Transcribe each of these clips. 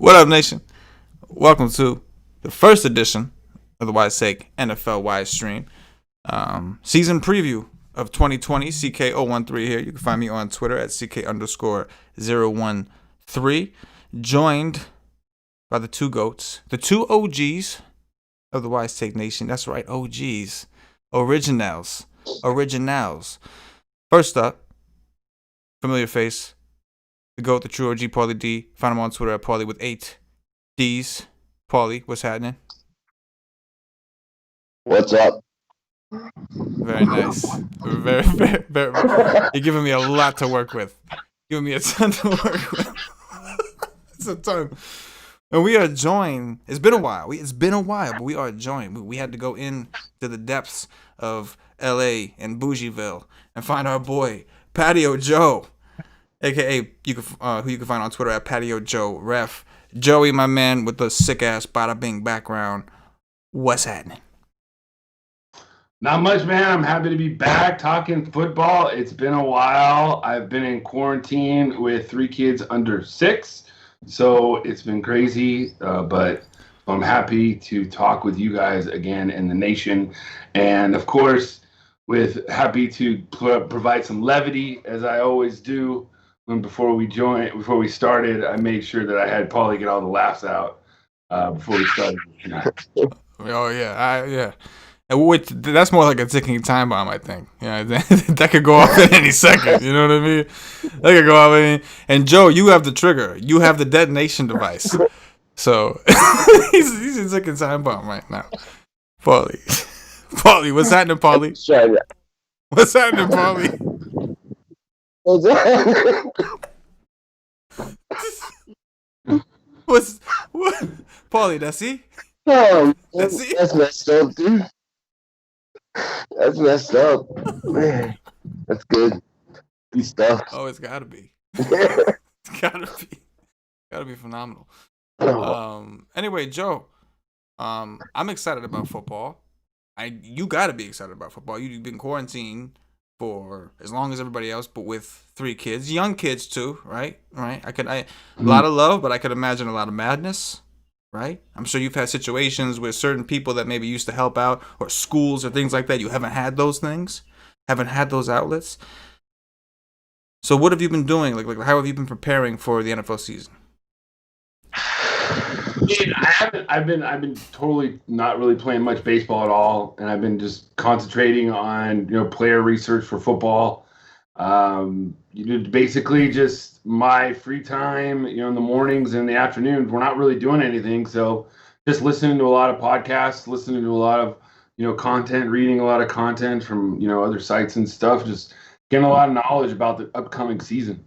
What up, nation? Welcome to the first edition of the Wise Take NFL Wise Stream. Season preview of 2020, CK013 here. You can find me on Twitter at CK_013. Joined by the two GOATs, the two OGs of the Wise Take Nation. That's right, OGs. Originals. First up, familiar face, the GOAT, the true OG, Paulie D. Find him on Twitter at Paulie with 8 D's. Paulie, what's happening? What's up? Very nice. Very. You're giving me a lot to work with. Giving me a ton to work with. It's a ton. And we are joined. It's been a while, but we are joined. We had to go into the depths of L.A. and Bougieville and find our boy, Patio Joe. AKA, who you can find on Twitter at Patio Joe Ref. Joey, my man, with the sick ass bada bing background. What's happening? Not much, man. I'm happy to be back talking football. It's been a while. I've been in quarantine with 3 kids under 6, so it's been crazy. But I'm happy to talk with you guys again in the nation, and of course, happy to provide some levity as I always do. Before we started, I made sure that I had Paulie get all the laughs out before we started. Oh yeah, Which that's more like a ticking time bomb, I think. Yeah, that could go off at any second. You know what I mean? That could go off. And Joe, you have the trigger. You have the detonation device. So he's a ticking time bomb right now. Paulie, what's happening, Paulie? What's happening, Paulie? What? Paulie, that's he? That's messed up, dude. That's messed up. Man, that's good. Good stuff. Oh, it's gotta be. It's gotta be phenomenal. Anyway, Joe, I'm excited about football. You gotta be excited about football. You've been quarantined for as long as everybody else, but with 3 kids, young kids too, right? A lot of love, but I could imagine a lot of madness, right? I'm sure you've had situations with certain people that maybe used to help out, or schools or things like that. You haven't had those things, haven't had those outlets. So what have you been doing? Like how have you been preparing for the NFL season? I've been totally not really playing much baseball at all, and I've been just concentrating on player research for football. Basically just my free time, in the mornings and the afternoons. We're not really doing anything, so just listening to a lot of podcasts, listening to a lot of content, reading a lot of content from other sites and stuff. Just getting a lot of knowledge about the upcoming season.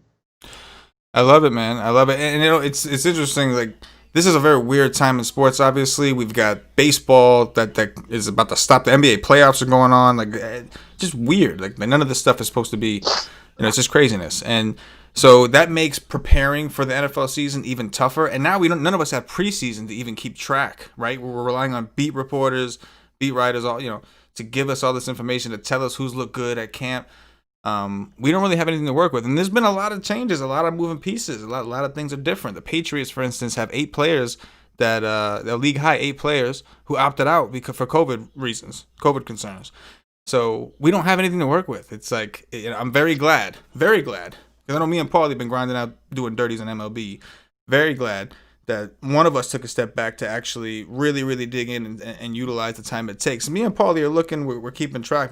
I love it, man. I love it, and it's interesting. Like, this is a very weird time in sports. Obviously, we've got baseball that is about to stop. The NBA playoffs are going on. Like, just weird. Like, none of this stuff is supposed to be. It's just craziness. And so that makes preparing for the NFL season even tougher. And now none of us have preseason to even keep track, right? We're relying on beat reporters, beat writers, all to give us all this information, to tell us who's looked good at camp. We don't really have anything to work with, and there's been a lot of changes, a lot of moving pieces, a lot of things are different. The Patriots, for instance, have 8 players that the league high 8 players who opted out because for COVID reasons, COVID concerns. So we don't have anything to work with. It's like, I'm very glad, because I know me and Paulie have been grinding out doing dirties in MLB. Very glad that one of us took a step back to actually really, really dig in and utilize the time it takes. Me and Paulie are looking, we're keeping track,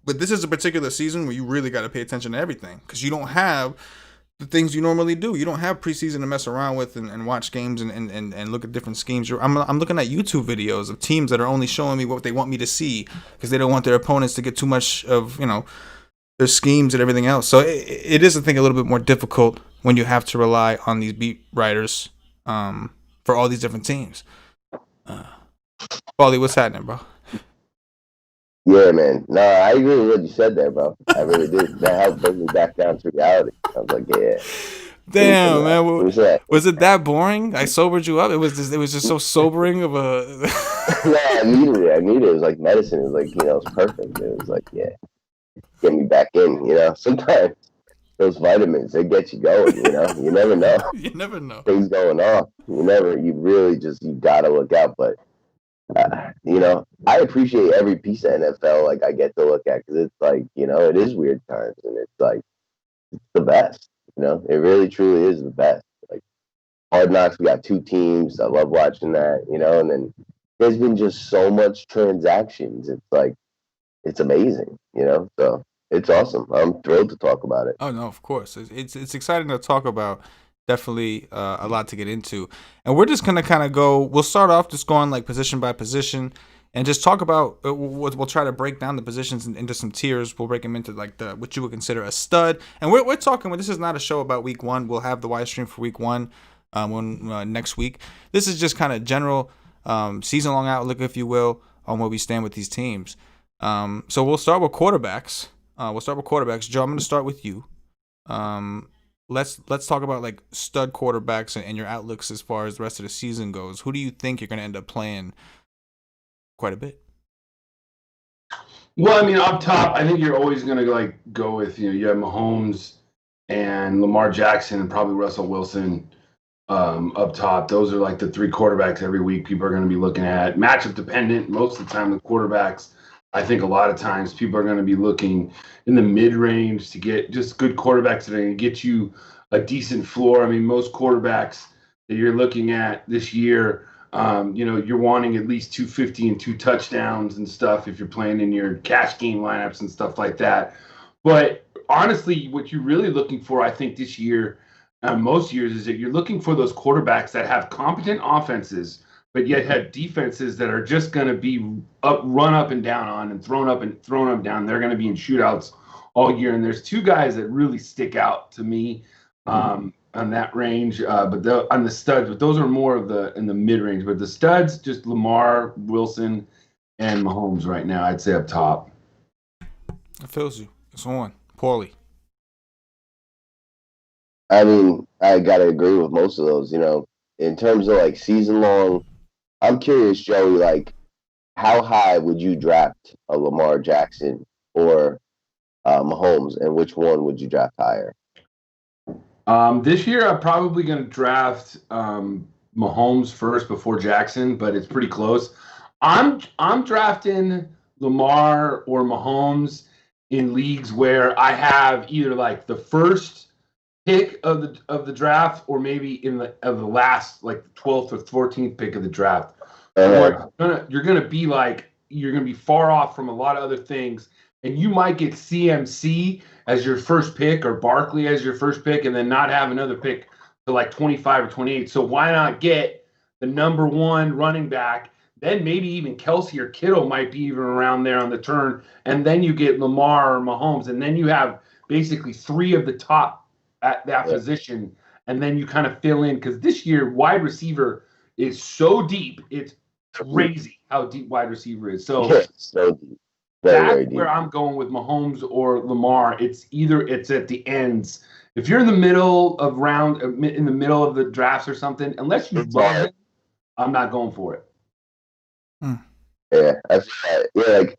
but this is a particular season where you really got to pay attention to everything, because you don't have the things you normally do. You don't have preseason to mess around with and watch games and look at different schemes. I'm looking at YouTube videos of teams that are only showing me what they want me to see, because they don't want their opponents to get too much of their schemes and everything else. So it is, I think, a little bit more difficult when you have to rely on these beat writers for all these different teams. Paulie, what's happening, bro? Yeah, man. No, I agree with what you said there, bro. I really did. That helped bring me back down to reality. I was like, yeah. Damn, man. Was it that boring? I sobered you up. It was just so sobering of a. No, I needed it. It was like medicine. It was like, it was perfect. It was like, yeah, get me back in. Sometimes those vitamins, they get you going. You never know. You never know. Things going off. You really just, you gotta look out. But I appreciate every piece of NFL like I get to look at, because it's like, it is weird times, and it's like, it's the best. It really truly is the best. Like Hard Knocks, we got two teams. I love watching that. And then there's been just so much transactions. It's like, it's amazing. So it's awesome. I'm thrilled to talk about it. Oh no, of course. It's exciting to talk about. Definitely a lot to get into, and we're just gonna kind of go. We'll start off just going like position by position, and just talk about. We'll try to break down the positions into some tiers. We'll break them into like what you would consider a stud, and we're talking. This is not a show about week one. We'll have the live stream for week one next week. This is just kind of general season long outlook, if you will, on where we stand with these teams. So we'll start with quarterbacks. Joe, I'm going to start with you. Let's talk about like stud quarterbacks and your outlooks as far as the rest of the season goes. Who do you think you're going to end up playing quite a bit? Well, I mean, up top, I think you're always going to go with, you have Mahomes and Lamar Jackson and probably Russell Wilson up top. Those are like the three quarterbacks every week people are going to be looking at. Matchup dependent. Most of the time, the quarterbacks, I think a lot of times people are going to be looking in the mid-range to get just good quarterbacks that are going to get you a decent floor. I mean, most quarterbacks that you're looking at this year, you're wanting at least 250 and 2 touchdowns and stuff if you're playing in your cash game lineups and stuff like that. But honestly, what you're really looking for, I think, this year, most years, is that you're looking for those quarterbacks that have competent offenses but yet have defenses that are just going to be run up and down on and thrown up down. They're going to be in shootouts all year. And there's two guys that really stick out to me on that range, but on the studs. But those are more in the mid range. But the studs, just Lamar, Wilson, and Mahomes right now, I'd say up top. It feels you. It's on. Paulie. I mean, I gotta agree with most of those. In terms of like season long. I'm curious, Joey, like, how high would you draft a Lamar Jackson or Mahomes, and which one would you draft higher? This year, I'm probably going to draft Mahomes first before Jackson, but it's pretty close. I'm drafting Lamar or Mahomes in leagues where I have either like the first pick of the draft, or maybe the last like 12th or 14th pick of the draft. You're gonna be far off from a lot of other things, and you might get CMC as your first pick or Barkley as your first pick, and then not have another pick to like 25 or 28. So why not get the number one running back? Then maybe even Kelsey or Kittle might be even around there on the turn, and then you get Lamar or Mahomes, and then you have basically three of the top at that position, and then you kind of fill in, because this year wide receiver is so deep. It's crazy how deep wide receiver is. So, so deep. That's where I'm going with Mahomes or Lamar. It's at the ends. If you're in the middle of the drafts or something, unless you love it, I'm not going for it. Yeah, I feel that. Yeah, like,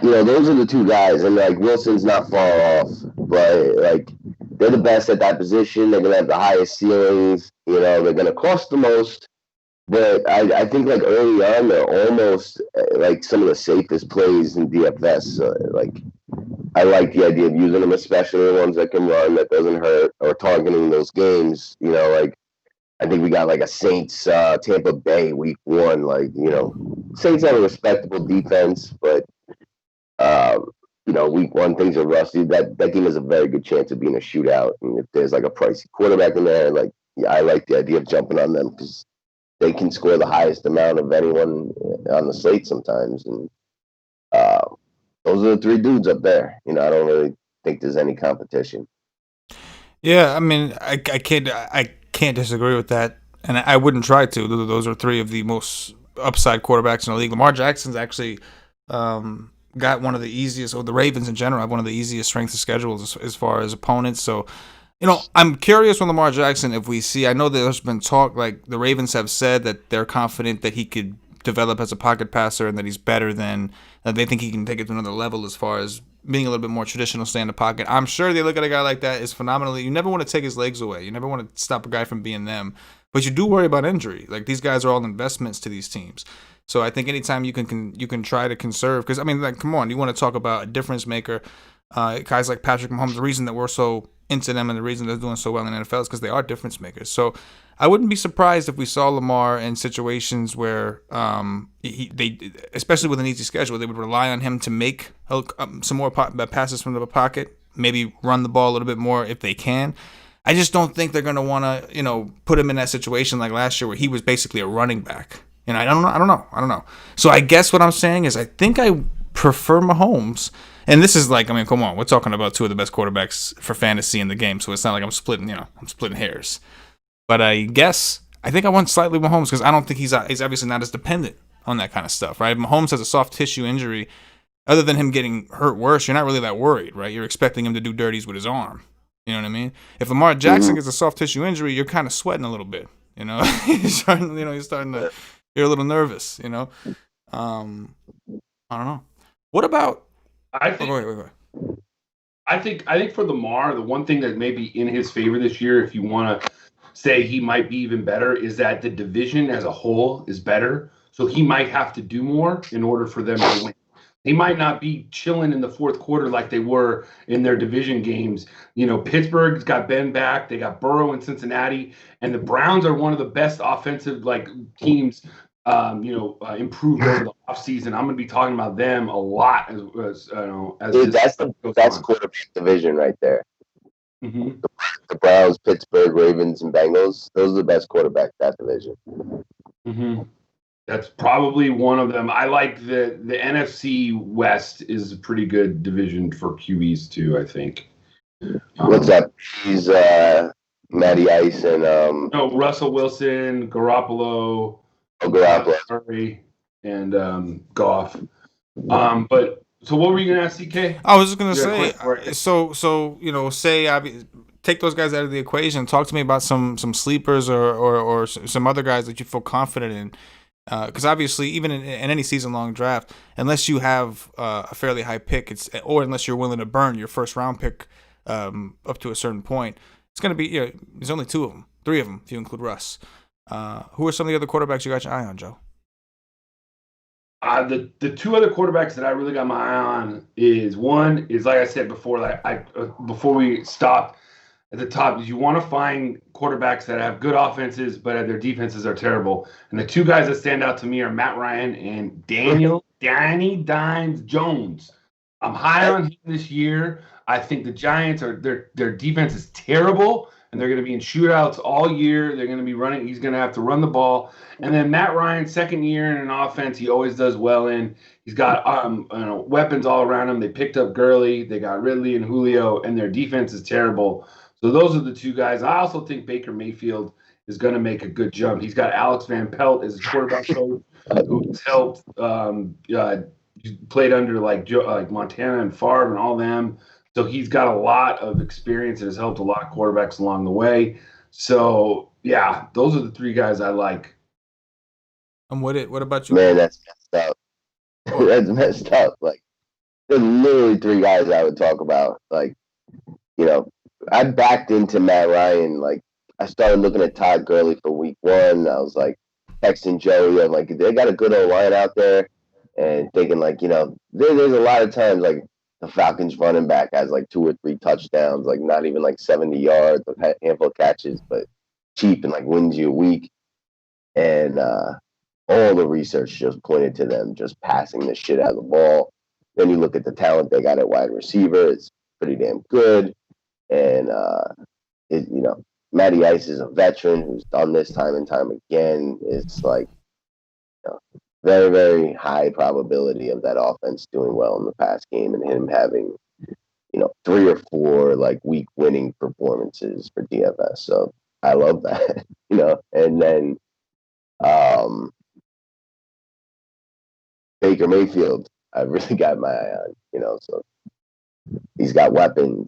those are the two guys, and like Wilson's not far off, but like they're the best at that position. They're gonna have the highest ceilings. They're gonna cost the most. But I think like early on, they're almost like some of the safest plays in DFS. Like I like the idea of using them, especially the ones that can run, that doesn't hurt, or targeting those games. Like I think we got like a Saints Tampa Bay week 1. Like Saints have a respectable defense, but week 1 things are rusty. That team has a very good chance of being a shootout. And if there's like a pricey quarterback in there, like I like the idea of jumping on them, because they can score the highest amount of anyone on the slate sometimes. And those are the three dudes up there. I don't really think there's any competition. Yeah, I mean, I can't disagree with that, and I wouldn't try to. Those are three of the most upside quarterbacks in the league. Lamar Jackson's actually got one of the easiest, or the Ravens in general have one of the easiest strength of schedules as far as opponents. So, I'm curious with Lamar Jackson if we see. I know there's been talk, like the Ravens have said that they're confident that he could develop as a pocket passer and that he's better than that. They think he can take it to another level as far as being a little bit more traditional, stay in the pocket. I'm sure they look at a guy like that is phenomenally. You never want to take his legs away. You never want to stop a guy from being them. But you do worry about injury. Like, these guys are all investments to these teams. So I think anytime you can try to conserve, because I mean, like, come on, you want to talk about a difference maker. Guys like Patrick Mahomes, the reason that we're so into them and the reason they're doing so well in the NFL is because they are difference makers. So I wouldn't be surprised if we saw Lamar in situations where they, especially with an easy schedule, they would rely on him to make some more passes from the pocket, maybe run the ball a little bit more if they can. I just don't think they're going to want to, put him in that situation like last year where he was basically a running back. And I don't know. So I guess what I'm saying is I think I prefer Mahomes. And this is like, I mean, come on, we're talking about two of the best quarterbacks for fantasy in the game, so it's not like I'm splitting hairs. But I think I want slightly Mahomes because I don't think he's obviously not as dependent on that kind of stuff, right? Mahomes has a soft tissue injury. Other than him getting hurt worse, you're not really that worried, right? You're expecting him to do dirties with his arm. You know what I mean? If Lamar Jackson gets a soft tissue injury, you're kind of sweating a little bit. You're starting to, you're a little nervous. I don't know. What about? I think. Wait. I think for Lamar, the one thing that may be in his favor this year, if you want to say he might be even better, is that the division as a whole is better. So he might have to do more in order for them to win. He might not be chilling in the fourth quarter like they were in their division games. Pittsburgh's got Ben back. They got Burrow in Cincinnati. And the Browns are one of the best offensive teams improved over the offseason. I'm going to be talking about them a lot as Dude, that's the best quarterback division right there. Mm-hmm. The Browns, Pittsburgh, Ravens, and Bengals. Those are the best quarterbacks that division. Mm-hmm. That's probably one of them. I like the NFC West is a pretty good division for QBs too, I think. What's up? He's Matty Ice and Russell Wilson, Garoppolo. Murray and Goff. But so what were you gonna ask, CK? I was just gonna say, take those guys out of the equation. Talk to me about some sleepers or some other guys that you feel confident in. Because obviously, even in any season-long draft, unless you have a fairly high pick, or unless you're willing to burn your first-round pick up to a certain point, it's gonna be there's only three of them if you include Russ. Who are some of the other quarterbacks you got your eye on, Joe? The two other quarterbacks that I really got my eye on is one is like I said before, before we stopped at the top, is you want to find quarterbacks that have good offenses, but their defenses are terrible. And the two guys that stand out to me are Matt Ryan and Danny Dimes Jones. I'm high on him this year. I think the Giants their defense is terrible. And they're going to be in shootouts all year. They're going to be running. He's going to have to run the ball. And then Matt Ryan, second year in an offense, he always does well in. He's got weapons all around him. They picked up Gurley. They got Ridley and Julio, and their defense is terrible. So those are the two guys. I also think Baker Mayfield is going to make a good jump. He's got Alex Van Pelt as a quarterback coach who's helped played under like Montana and Favre and all them. So he's got a lot of experience and has helped a lot of quarterbacks along the way. So, yeah, those are the three guys I like. What about you? Man, that's messed up. That's messed up. Like, there's literally three guys I would talk about. Like, I backed into Matt Ryan. Like, I started looking at Todd Gurley for week one. I was like, texting Joey. I'm like, they got a good old line out there. And thinking, like, there's a lot of times, like, the Falcons running back has like 2 or 3 touchdowns, like not even like 70 yards, a handful of catches, but cheap and like wins you a week. And all the research just pointed to them just passing the shit out of the ball. Then you look at the talent they got at wide receiver; it's pretty damn good. And Matty Ice is a veteran who's done this time and time again. It's like very, very high probability of that offense doing well in the past game and him having, 3 or 4 like week winning performances for DFS. So I love that, and then Baker Mayfield, I really got my eye on, so he's got weapons,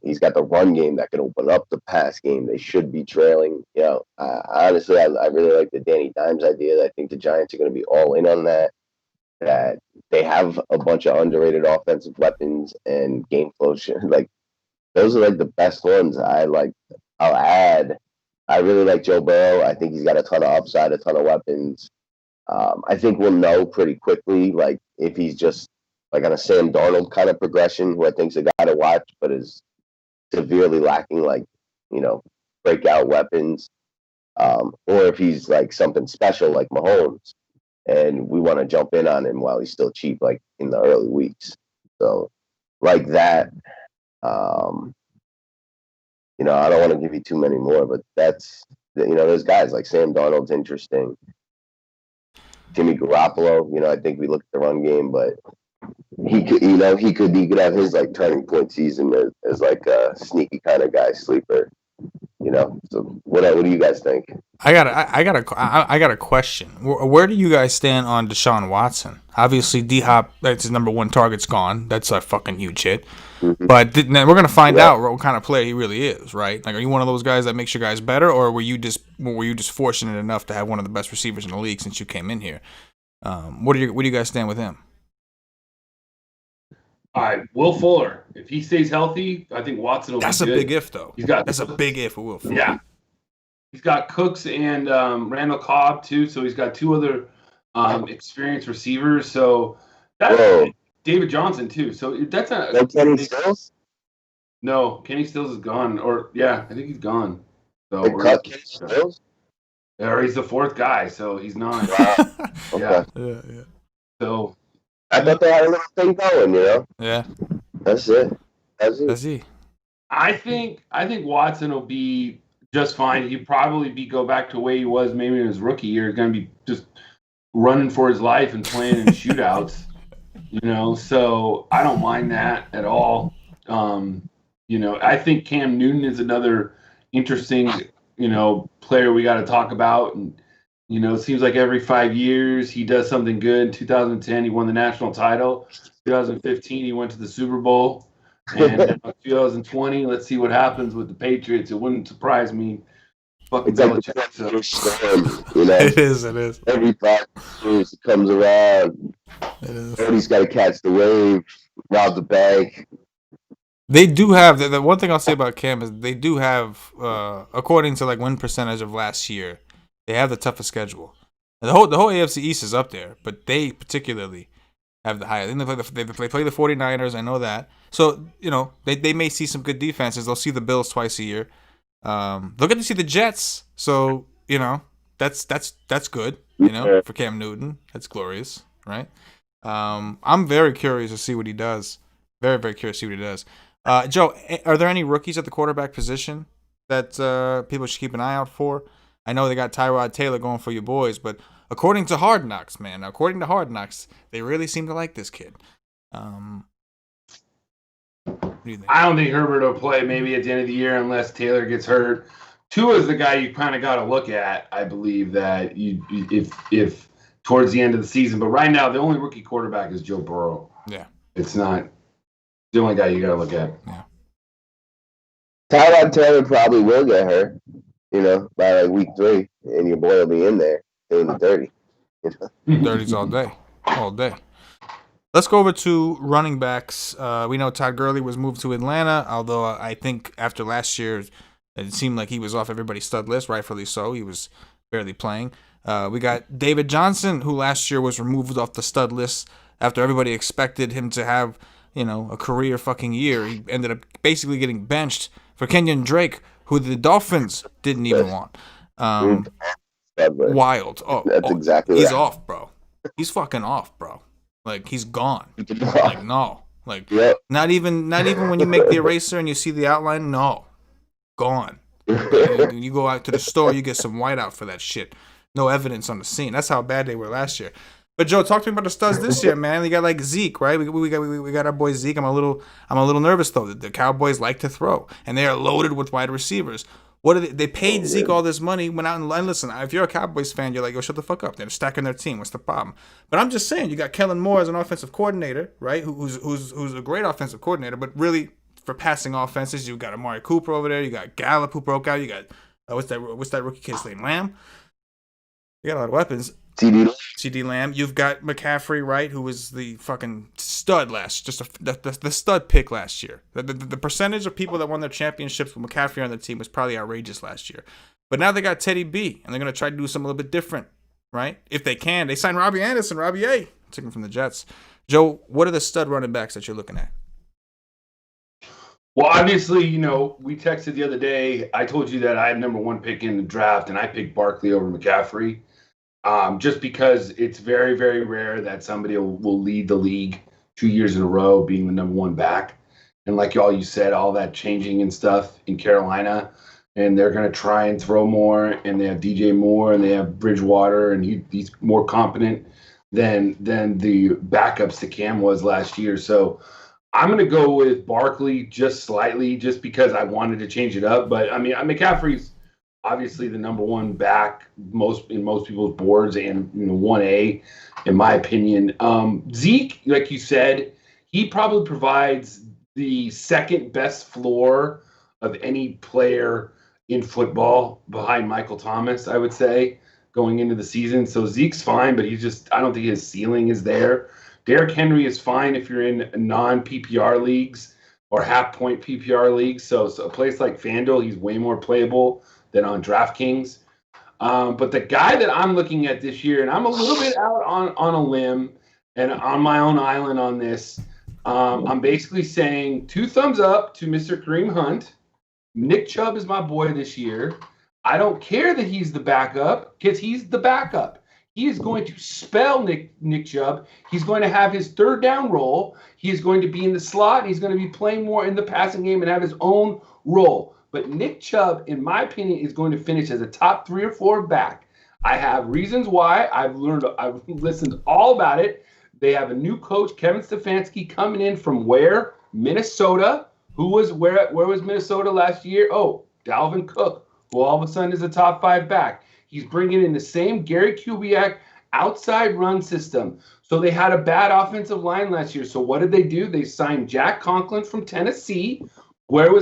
he's got the run game that can open up the pass game. They should be trailing. Honestly, I really like the Danny Dimes idea. I think the Giants are going to be all in on that. that they have a bunch of underrated offensive weapons and game flow shit. Like those are like the best ones. I'll add. I really like Joe Burrow. I think he's got a ton of upside, a ton of weapons. I think we'll know pretty quickly, like if he's just like on a Sam Darnold kind of progression, who I think's a guy to watch, but is severely lacking, like breakout weapons, or if he's like something special like Mahomes, and we want to jump in on him while he's still cheap, like in the early weeks. So, like that. Um, I don't want to give you too many more, but that's there's guys like Sam Darnold's interesting. Jimmy Garoppolo, I think we look at the run game, but he could have his like turning point season as like a sneaky kind of guy sleeper. So what do you guys think? I got a question. Where do you guys stand on Deshaun Watson? Obviously, D-Hop, that's his number one target's gone. That's a fucking huge hit. Mm-hmm. But we're gonna find out what kind of player he really is, right? Like, are you one of those guys that makes your guys better, or were you just fortunate enough to have one of the best receivers in the league since you came in here? Where do you guys stand with him? All right, Will Fuller. If he stays healthy, I think Watson will be good. That's a big if, though. That's a big if for Will Fuller. Yeah. He's got Cooks and Randall Cobb, too, so he's got two other experienced receivers. So that's David Johnson, too. So that's a... No Kenny Stills? No, Kenny Stills is gone. I think he's gone. So they cut Kenny Stills? Or he's the fourth guy, so he's not. Wow. Okay. Yeah. So... I thought they had a little thing going, Yeah. That's it. That's he. I think Watson will be just fine. He'd probably go back to the way he was maybe in his rookie year. He's going to be just running for his life and playing in shootouts, So I don't mind that at all. I think Cam Newton is another interesting, player we got to talk about. And, it seems like every 5 years he does something good. In 2010, he won the national title. 2015, he went to the Super Bowl. And 2020, let's see what happens with the Patriots. It wouldn't surprise me. Fucking Belichick. It is. Every 5 years it comes around. Everybody's got to catch the wave, rob the bank. They do have the one thing I'll say about Cam is they do have, according to like win percentage of last year, they have the toughest schedule. And the whole AFC East is up there, but they particularly have the highest. They play the 49ers. I know that. So they may see some good defenses. They'll see the Bills twice a year. They'll get to see the Jets. So that's good. For Cam Newton, that's glorious, right? I'm very curious to see what he does. Very, very curious to see what he does. Joe, are there any rookies at the quarterback position that people should keep an eye out for? I know they got Tyrod Taylor going for your boys, but according to Hard Knocks, they really seem to like this kid. What do you think? I don't think Herbert will play maybe at the end of the year unless Taylor gets hurt. Tua is the guy you kind of got to look at, I believe, that if towards the end of the season. But right now, the only rookie quarterback is Joe Burrow. Yeah. It's not the only guy you got to look at. Yeah. Tyrod Taylor probably will get hurt, by like week 3, and your boy will be in there in the 30. 30s all day. Let's go over to running backs. We know Todd Gurley was moved to Atlanta, although I think after last year, it seemed like he was off everybody's stud list, rightfully so. He was barely playing. We got David Johnson, who last year was removed off the stud list after everybody expected him to have, a career fucking year. He ended up basically getting benched for Kenyon Drake, who the Dolphins didn't even want. Wild. That's exactly he's right. off, bro. He's fucking off, bro. Like, he's gone. Like, no. Like, not even when you make the eraser and you see the outline, no. Gone. You go out to the store, you get some whiteout for that shit. No evidence on the scene. That's how bad they were last year. But Joe, talk to me about the studs this year, man. We got like Zeke, right? We got our boy Zeke. I'm a little nervous though. The Cowboys like to throw, and they are loaded with wide receivers. What are they paid Zeke all this money, went out and listen. If you're a Cowboys fan, you're like, yo, shut the fuck up. They're stacking their team. What's the problem? But I'm just saying, you got Kellen Moore as an offensive coordinator, right? Who's a great offensive coordinator, but really for passing offenses, you got Amari Cooper over there. You got Gallup who broke out. You got what's that rookie kid's name? Lamb. You got a lot of weapons. CD Lamb. You've got McCaffrey, right, who was the fucking stud the stud pick last year. The percentage of people that won their championships with McCaffrey on their team was probably outrageous last year. But now they got Teddy B, and they're going to try to do something a little bit different, right? If they can. They signed Robbie Anderson, Robbie A. Took him from the Jets. Joe, what are the stud running backs that you're looking at? Well, obviously, we texted the other day. I told you that I had number 1 pick in the draft, and I picked Barkley over McCaffrey. Just because it's very, very rare that somebody will lead the league 2 years in a row being the number 1 back. And like you said, all that changing and stuff in Carolina, and they're going to try and throw more, and they have DJ Moore, and they have Bridgewater, and he's more competent than the backups that Cam was last year. So I'm going to go with Barkley just slightly, just because I wanted to change it up. But, I mean, McCaffrey's obviously the number 1 back in most people's boards, and 1A in my opinion. Zeke, like you said, he probably provides the second best floor of any player in football behind Michael Thomas, I would say, going into the season. So Zeke's fine, but I don't think his ceiling is there. Derrick Henry is fine if you're in non-PPR leagues or half-point PPR leagues. So a place like FanDuel, he's way more playable than on DraftKings. But the guy that I'm looking at this year, and I'm a little bit out on a limb and on my own island on this, I'm basically saying 2 thumbs up to Mr. Kareem Hunt. Nick Chubb is my boy this year. I don't care that he's the backup, because he's the backup. He is going to spell Nick Chubb. He's going to have his third down role. He is going to be in the slot, and he's going to be playing more in the passing game and have his own role. But Nick Chubb, in my opinion, is going to finish as a top 3 or 4 back. I have reasons why. I've listened all about it. They have a new coach, Kevin Stefanski, coming in from where? Minnesota. Where was Minnesota last year? Oh, Dalvin Cook, who all of a sudden is a top 5 back. He's bringing in the same Gary Kubiak outside run system. So they had a bad offensive line last year. So what did they do? They signed Jack Conklin from Tennessee. Where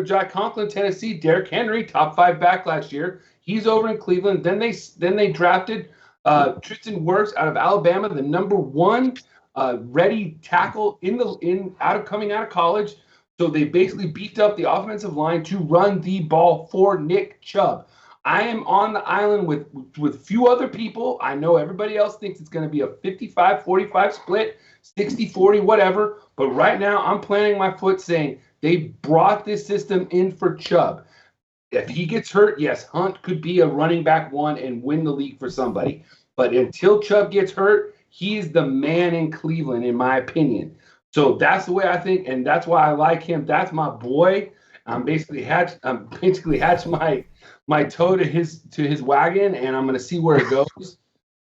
Jack Conklin, Tennessee? Derrick Henry, top 5 back last year. He's over in Cleveland. Then they drafted Tristan Wirfs out of Alabama, the number 1 ready tackle coming out of college. So they basically beefed up the offensive line to run the ball for Nick Chubb. I am on the island with few other people. I know everybody else thinks it's going to be a 55-45 split, 60-40, whatever. But right now, I'm planting my foot saying they brought this system in for Chubb. If he gets hurt, yes, Hunt could be a running back 1 and win the league for somebody. But until Chubb gets hurt, he's the man in Cleveland, in my opinion. So that's the way I think, and that's why I like him. That's my boy. I'm basically hatched my toe to his wagon, and I'm going to see where it goes.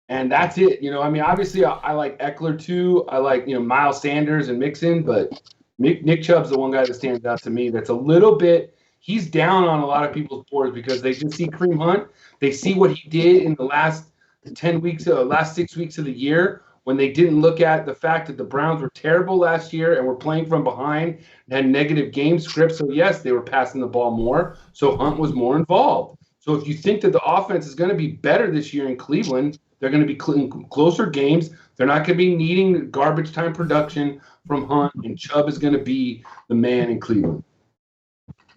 And that's it. Obviously I like Eckler too. I like, Miles Sanders and Mixon, but Nick Chubb's the one guy that stands out to me. That's a little bit, he's down on a lot of people's boards because they just see Kareem Hunt. They see what he did in the last 6 weeks of the year, when they didn't look at the fact that the Browns were terrible last year and were playing from behind and had negative game scripts. So, yes, they were passing the ball more. So Hunt was more involved. So if you think that the offense is going to be better this year in Cleveland, they're going to be closer games. They're not going to be needing garbage time production from Hunt, and Chubb is going to be the man in Cleveland.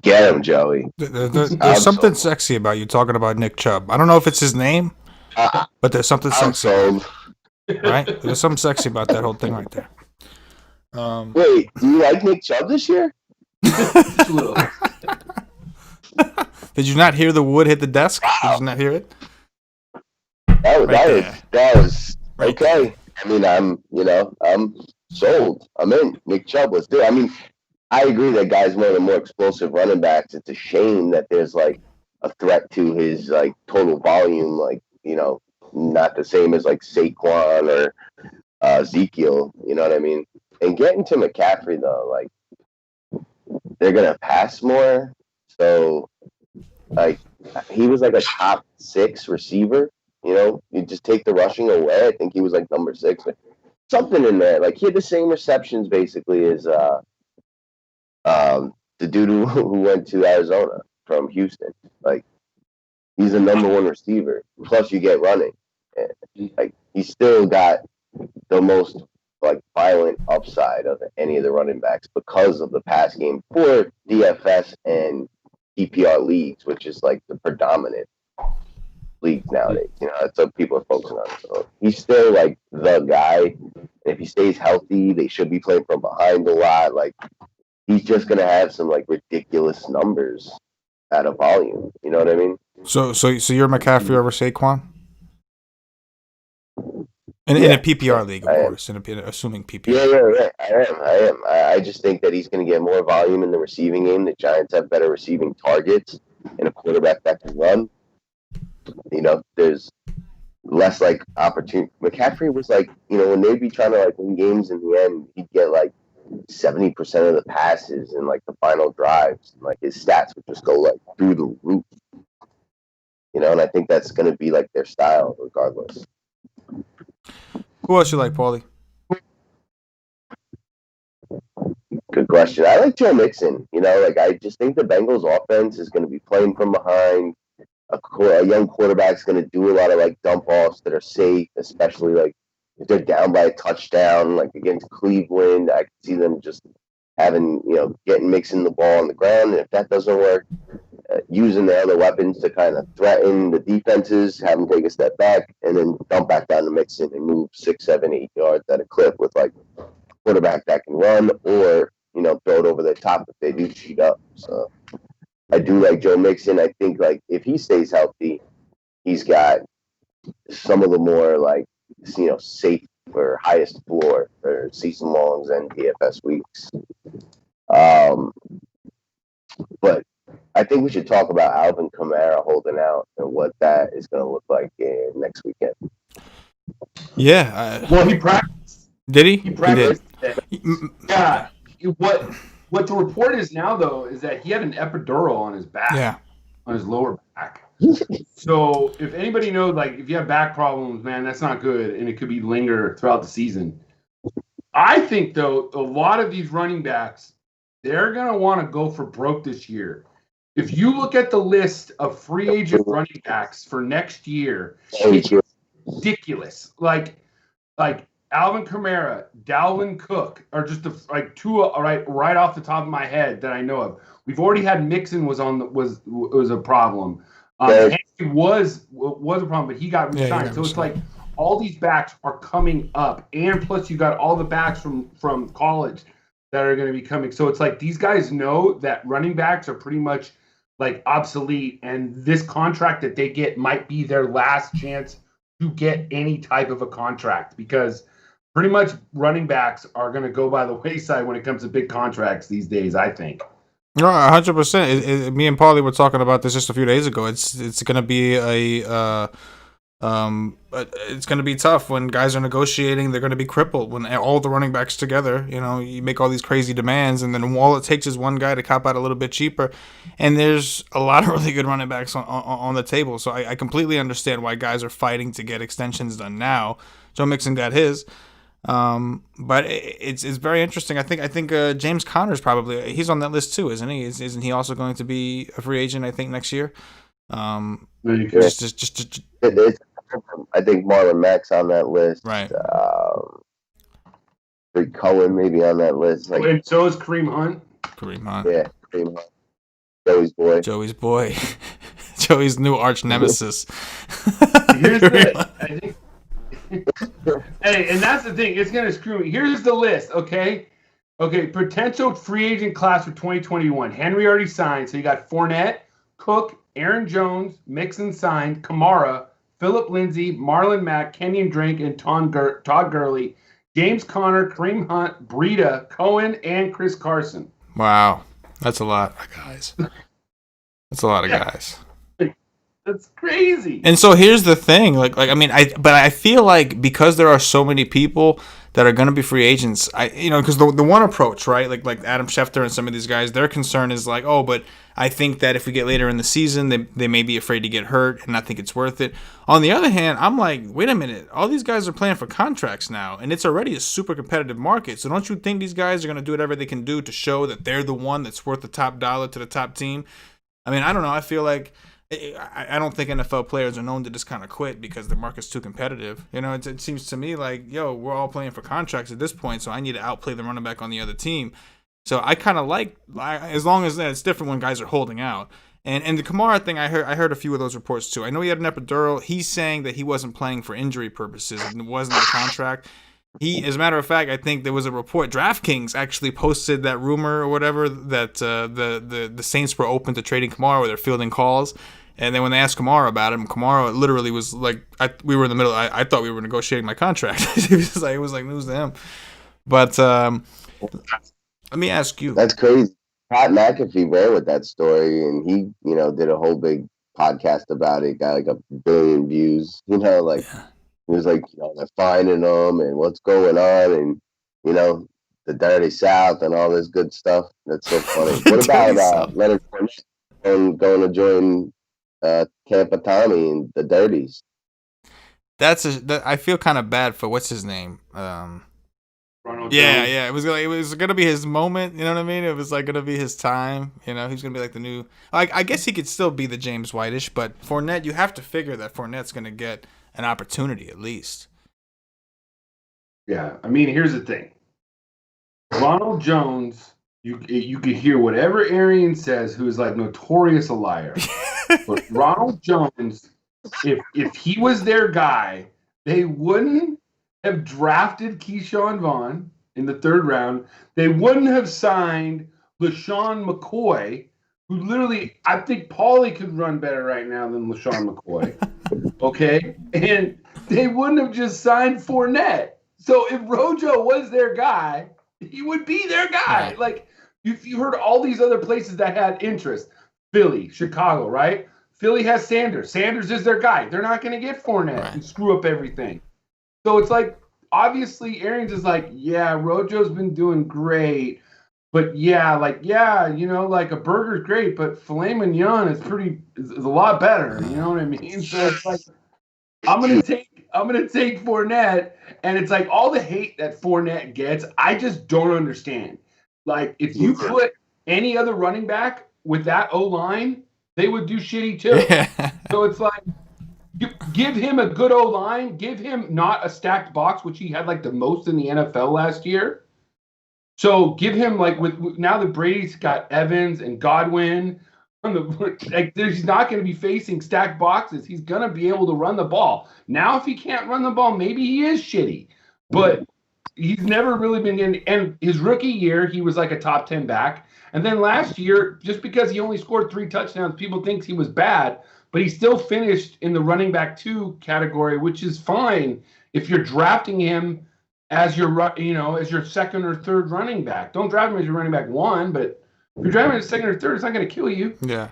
Get him, Joey. There's something sexy about you talking about Nick Chubb. I don't know if it's his name, but there's something sexy. Right? There's something sexy about that whole thing right there. Wait, do you like Nick Chubb this year? Did you not hear the wood hit the desk? Did you not hear it? That was right okay. There. I mean, I'm sold. I'm in. Nick Chubb was there. I mean, I agree that guy's one of the more explosive running backs. It's a shame that there's like a threat to his like total volume, not the same as like Saquon or Ezekiel, you know what I mean? And getting to McCaffrey though, like they're gonna pass more. So like he was like a top 6 receiver, you just take the rushing away. I think he was like number 6. Something in there. Like he had the same receptions basically as the dude who went to Arizona from Houston. Like he's the number 1 receiver. Plus you get running. like he's still got the most like violent upside of any of the running backs because of the pass game for DFS and PPR leagues, which is like the predominant leagues nowadays. That's what people are focusing on. So he's still like the guy. And if he stays healthy, they should be playing from behind a lot. Like he's just gonna have some like ridiculous numbers out of volume. You know what I mean? So you're McCaffrey over Saquon? In a PPR league, of course. Assuming PPR. Yeah. I am. I just think that he's going to get more volume in the receiving game. The Giants have better receiving targets and a quarterback that can run. There's less like opportunity. McCaffrey was like, when they'd be trying to like win games in the end, he'd get like 70% of the passes in like the final drives. And, like his stats would just go like through the roof. And I think that's going to be like their style regardless. Who else you like, Paulie? Good question. I like Joe Mixon. I just think the Bengals offense is going to be playing from behind. A young quarterback's going to do a lot of like dump offs that are safe, especially like if they're down by a touchdown, like against Cleveland. I can see them just having, getting Mixon the ball on the ground. And if that doesn't work, using the other weapons to kind of threaten the defenses, have them take a step back, and then dump back down to Mixon and move 6, 7, 8 yards at a clip with like a quarterback that can run or, throw it over the top if they do cheat up. So I do like Joe Mixon. I think like if he stays healthy, he's got some of the more like, safe or highest floor for season longs and DFS weeks. But I think we should talk about Alvin Kamara holding out and what that is going to look like next weekend. Yeah. Well, he practiced. Did he? He practiced. He did. Yeah. What the report is now, though, is that he had an epidural on his back. Yeah. On his lower back. So if anybody knows, like, if you have back problems, man, that's not good, and it could be linger throughout the season. I think, though, a lot of these running backs, they're going to want to go for broke this year. If you look at the list of free agent running backs for next year, it's ridiculous. Like Alvin Kamara, Dalvin Cook are just two right off the top of my head that I know of. We've already had Mixon was a problem. Henry was a problem, but he got re-signed. So it's like all these backs are coming up, and plus you got all the backs from college that are going to be coming. So it's like these guys know that running backs are pretty much like obsolete, and this contract that they get might be their last chance to get any type of a contract, because pretty much running backs are going to go by the wayside when it comes to big contracts these days, I think. No, 100%. Me and Paulie were talking about this just a few days ago. It's going to be it's going to be tough when guys are negotiating. They're going to be crippled when all the running backs together. You make all these crazy demands, and then all it takes is one guy to cop out a little bit cheaper. And there's a lot of really good running backs on the table. So I completely understand why guys are fighting to get extensions done now. Joe Mixon got his. But it's very interesting. I think James Conner's he's on that list too, isn't he? Isn't he also going to be a free agent? I think next year. I think Marlon Mack's on that list. Right. Rick Cohen maybe on that list. And so is Kareem Hunt. Yeah, Kareem Hunt. Joey's boy. Joey's new arch nemesis. Here's the I think. Hey, and that's the thing. It's going to screw me. Here's the list, okay? Okay, potential free agent class for 2021. Henry already signed, so you got Fournette, Cook, Aaron Jones, Mixon signed, Kamara, Phillip Lindsay, Marlon Mack, Kenyon Drake, and Todd Gurley, James Conner, Kareem Hunt, Breida, Cohen, and Chris Carson. Wow. That's a lot of guys. Guys. That's crazy. And so here's the thing, but I feel like because there are so many people that are going to be free agents, because the one approach, right, like Adam Schefter and some of these guys, their concern is like, oh, but I think that if we get later in the season, they may be afraid to get hurt, and I think it's worth it. On the other hand, I'm like, wait a minute, all these guys are playing for contracts now, and it's already a super competitive market. So don't you think these guys are going to do whatever they can do to show that they're the one that's worth the top dollar to the top team? I mean, I don't know. I feel like I don't think NFL players are known to just kind of quit because the market's too competitive. You know, it seems to me like, yo, we're all playing for contracts at this point, so I need to outplay the running back on the other team. So I kind of like, as long as it's different when guys are holding out. And the Kamara thing, I heard a few of those reports too. I know he had an epidural. He's saying that he wasn't playing for injury purposes and it wasn't the contract. As a matter of fact, I think there was a report. DraftKings actually posted that rumor or whatever that the Saints were open to trading Kamara, where they're fielding calls. And then when they asked Kamara about him, Kamara literally was like, we were in the middle. I thought we were negotiating my contract. It was like news to him. But let me ask you. That's crazy. Pat McAfee ran with that story, and he, did a whole big podcast about it. Got like 1 billion views. He was like, they're finding them and what's going on, and the dirty South and all this good stuff. That's so funny. What about Leonard Fournette going to join Camp of Tommy and the Dirties? I feel kind of bad for what's his name. Yeah. It was gonna be his moment. You know what I mean? It was like gonna be his time. He's gonna be like the new. I guess he could still be the James White-ish, but Fournette, you have to figure that Fournette's gonna get an opportunity at least. Yeah, I mean, here's the thing. Ronald Jones, you could hear whatever Arian says, who's like notorious a liar. But Ronald Jones, if he was their guy, they wouldn't have drafted Keyshawn Vaughn in the 3rd round. They wouldn't have signed LaShawn McCoy, who literally, I think Paulie could run better right now than LaShawn McCoy. Okay? And they wouldn't have just signed Fournette. So if Rojo was their guy, he would be their guy. Right. Like, you heard all these other places that had interest. Philly, Chicago, right? Philly has Sanders. Sanders is their guy. They're not going to get Fournette and screw up everything. So it's like, obviously, Arians is like, yeah, Rojo's been doing great. But like a burger's great, but filet mignon is a lot better. You know what I mean? So it's like, I'm gonna take Fournette, and it's like all the hate that Fournette gets, I just don't understand. Like, if you put any other running back with that O-line, they would do shitty too. So it's like, give him a good O-line, give him not a stacked box, which he had like the most in the NFL last year. So give him with now that Brady's got Evans and Godwin, he's not going to be facing stacked boxes. He's going to be able to run the ball. Now, if he can't run the ball, maybe he is shitty, but he's never really been in. And his rookie year, he was like a top 10 back. And then last year, just because he only scored 3 touchdowns, people think he was bad, but he still finished in the running back 2 category, which is fine if you're drafting him as your 2nd or 3rd running back. Don't draft him as your running back 1, but if you're driving as 2nd or 3rd, it's not going to kill you. Yeah.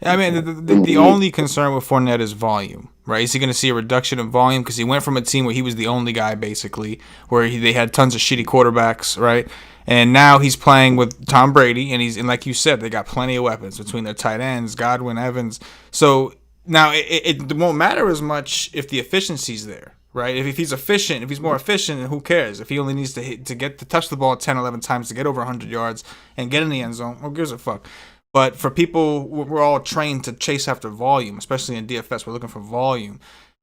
I mean, the only concern with Fournette is volume, right? Is he going to see a reduction in volume? Because he went from a team where he was the only guy, basically, where they had tons of shitty quarterbacks, right? And now he's playing with Tom Brady, and like you said, they got plenty of weapons between their tight ends, Godwin, Evans. So now it won't matter as much if the efficiency's there. Right? If he's efficient, if he's more efficient, who cares? If he only needs to touch the ball 10, 11 times to get over 100 yards and get in the end zone, who gives a fuck? But for people, we're all trained to chase after volume, especially in DFS. We're looking for volume.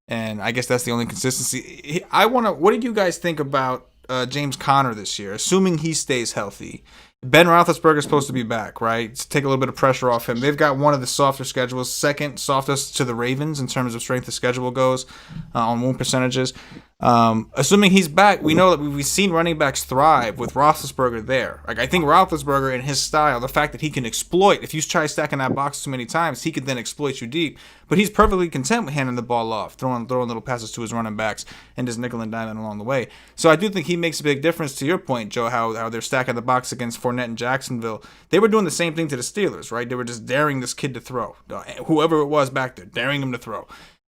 And I guess that's the only consistency. What did you guys think about James Conner this year, assuming he stays healthy? Ben Roethlisberger is supposed to be back, right? To take a little bit of pressure off him. They've got one of the softer schedules, second softest to the Ravens in terms of strength of schedule goes on win percentages. Assuming he's back, we know that we've seen running backs thrive with Roethlisberger there. Like, I think Roethlisberger and his style, the fact that he can exploit, if you try stacking that box too many times, he could then exploit you deep. But he's perfectly content with handing the ball off, throwing little passes to his running backs and just nickel and diming along the way. So I do think he makes a big difference, to your point, Joe, how they're stacking the box against Fournette and Jacksonville. They were doing the same thing to the Steelers, right? They were just daring this kid to throw. Whoever it was back there, daring him to throw.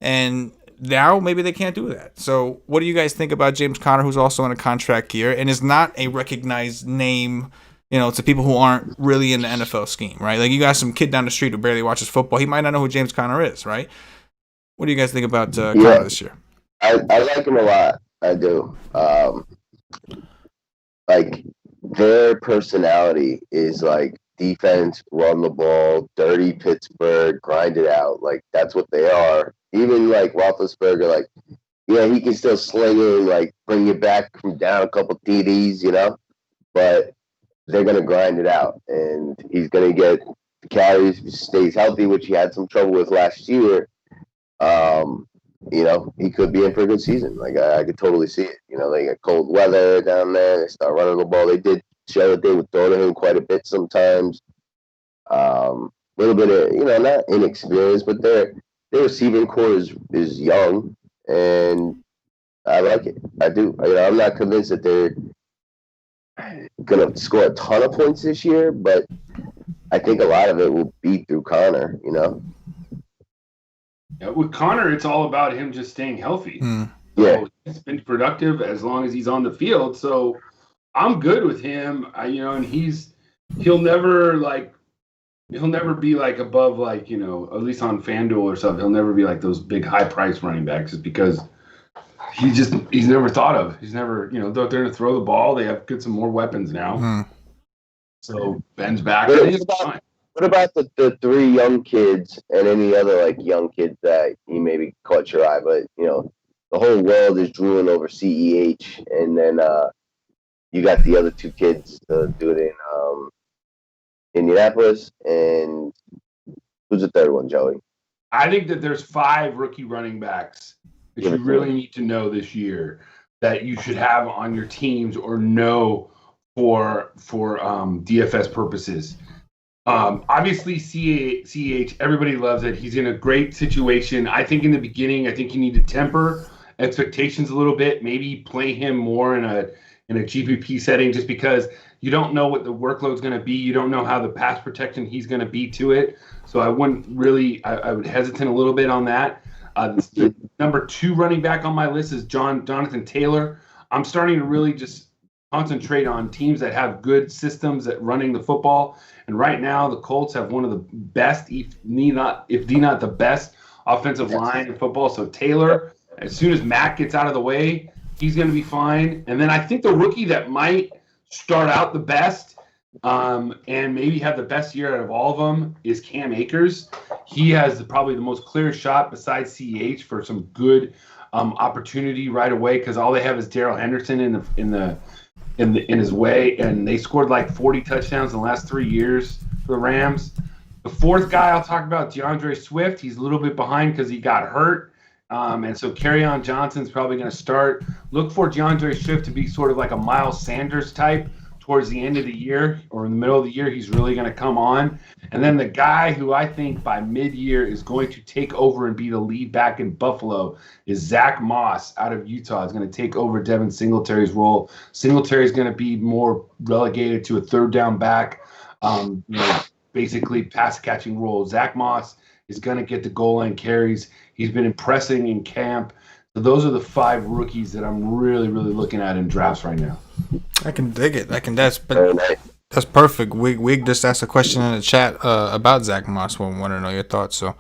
And now maybe they can't do that. So what do you guys think about James Conner, who's also in a contract year and is not a recognized name, to people who aren't really in the NFL scheme, right? Like, you got some kid down the street who barely watches football. He might not know who James Conner is, right? What do you guys think about Conner this year? I like him a lot. I do. Like, their personality is like defense, run the ball, dirty Pittsburgh, grind it out. Like, that's what they are. Even, like, Roethlisberger, like, yeah, he can still sling it and, like, bring you back from down a couple TDs, you know? But they're going to grind it out. And he's going to get the carries, if he stays healthy, which he had some trouble with last year. You know, he could be in for a good season. Like, I could totally see it. You know, they get cold weather down there. They start running the ball. They did show that they would throw to him quite a bit sometimes. A little bit of, you know, not inexperienced, but their receiving core is young, and I like it. I do. You know, I'm not convinced that they're gonna score a ton of points this year, but I think a lot of it will be through Connor. You know. Yeah, with Connor, it's all about him just staying healthy. Yeah, so he's been productive as long as he's on the field. So I'm good with him. You know, and he'll never be like above, like, you know, at least on FanDuel or something. He'll never be like those big high price running backs, just because he's never thought of. He's never, you know, they're going to throw the ball. They have some more weapons now. So Ben's back. What about the three young kids and any other, like, young kids that you maybe caught your eye? But, you know, the whole world is drooling over CEH, and then you got the other two kids to do it in Indianapolis, and who's the third one, Joey? I think that there's 5 rookie running backs that you really need to know this year that you should have on your teams or know for DFS purposes. Obviously, CEH, everybody loves it. He's in a great situation. I think in the beginning, I think you need to temper expectations a little bit. Maybe play him more in a GPP setting, just because you don't know what the workload's going to be. You don't know how the pass protection he's going to be to it. So I wouldn't really. I would hesitate a little bit on that. The number 2 running back on my list is Jonathan Taylor. I'm starting to really just concentrate on teams that have good systems at running the football. And right now, the Colts have one of the best, if not the best, offensive line in football. So Taylor, as soon as Matt gets out of the way, he's going to be fine. And then I think the rookie that might start out the best and maybe have the best year out of all of them is Cam Akers. He has probably the most clear shot besides CEH for some good opportunity right away, because all they have is Darrell Henderson in his way, and they scored like 40 touchdowns in the last 3 years for the Rams. The 4th guy I'll talk about, DeAndre Swift. He's a little bit behind because he got hurt, and so Kerryon Johnson's probably going to start. Look for DeAndre Swift to be sort of like a Miles Sanders type towards the end of the year or in the middle of the year. He's really going to come on. And then the guy who I think by mid-year is going to take over and be the lead back in Buffalo is Zach Moss out of Utah. Is going to take over Devin Singletary's role. Singletary is going to be more relegated to a third down back, you know, basically pass-catching role. Zach Moss is going to get the goal line carries. He's been impressing in camp. So those are the 5 rookies that I'm really, really looking at in drafts right now. I can dig it. That's perfect. Wig just asked a question in the chat about Zach Moss. We want to know your thoughts. So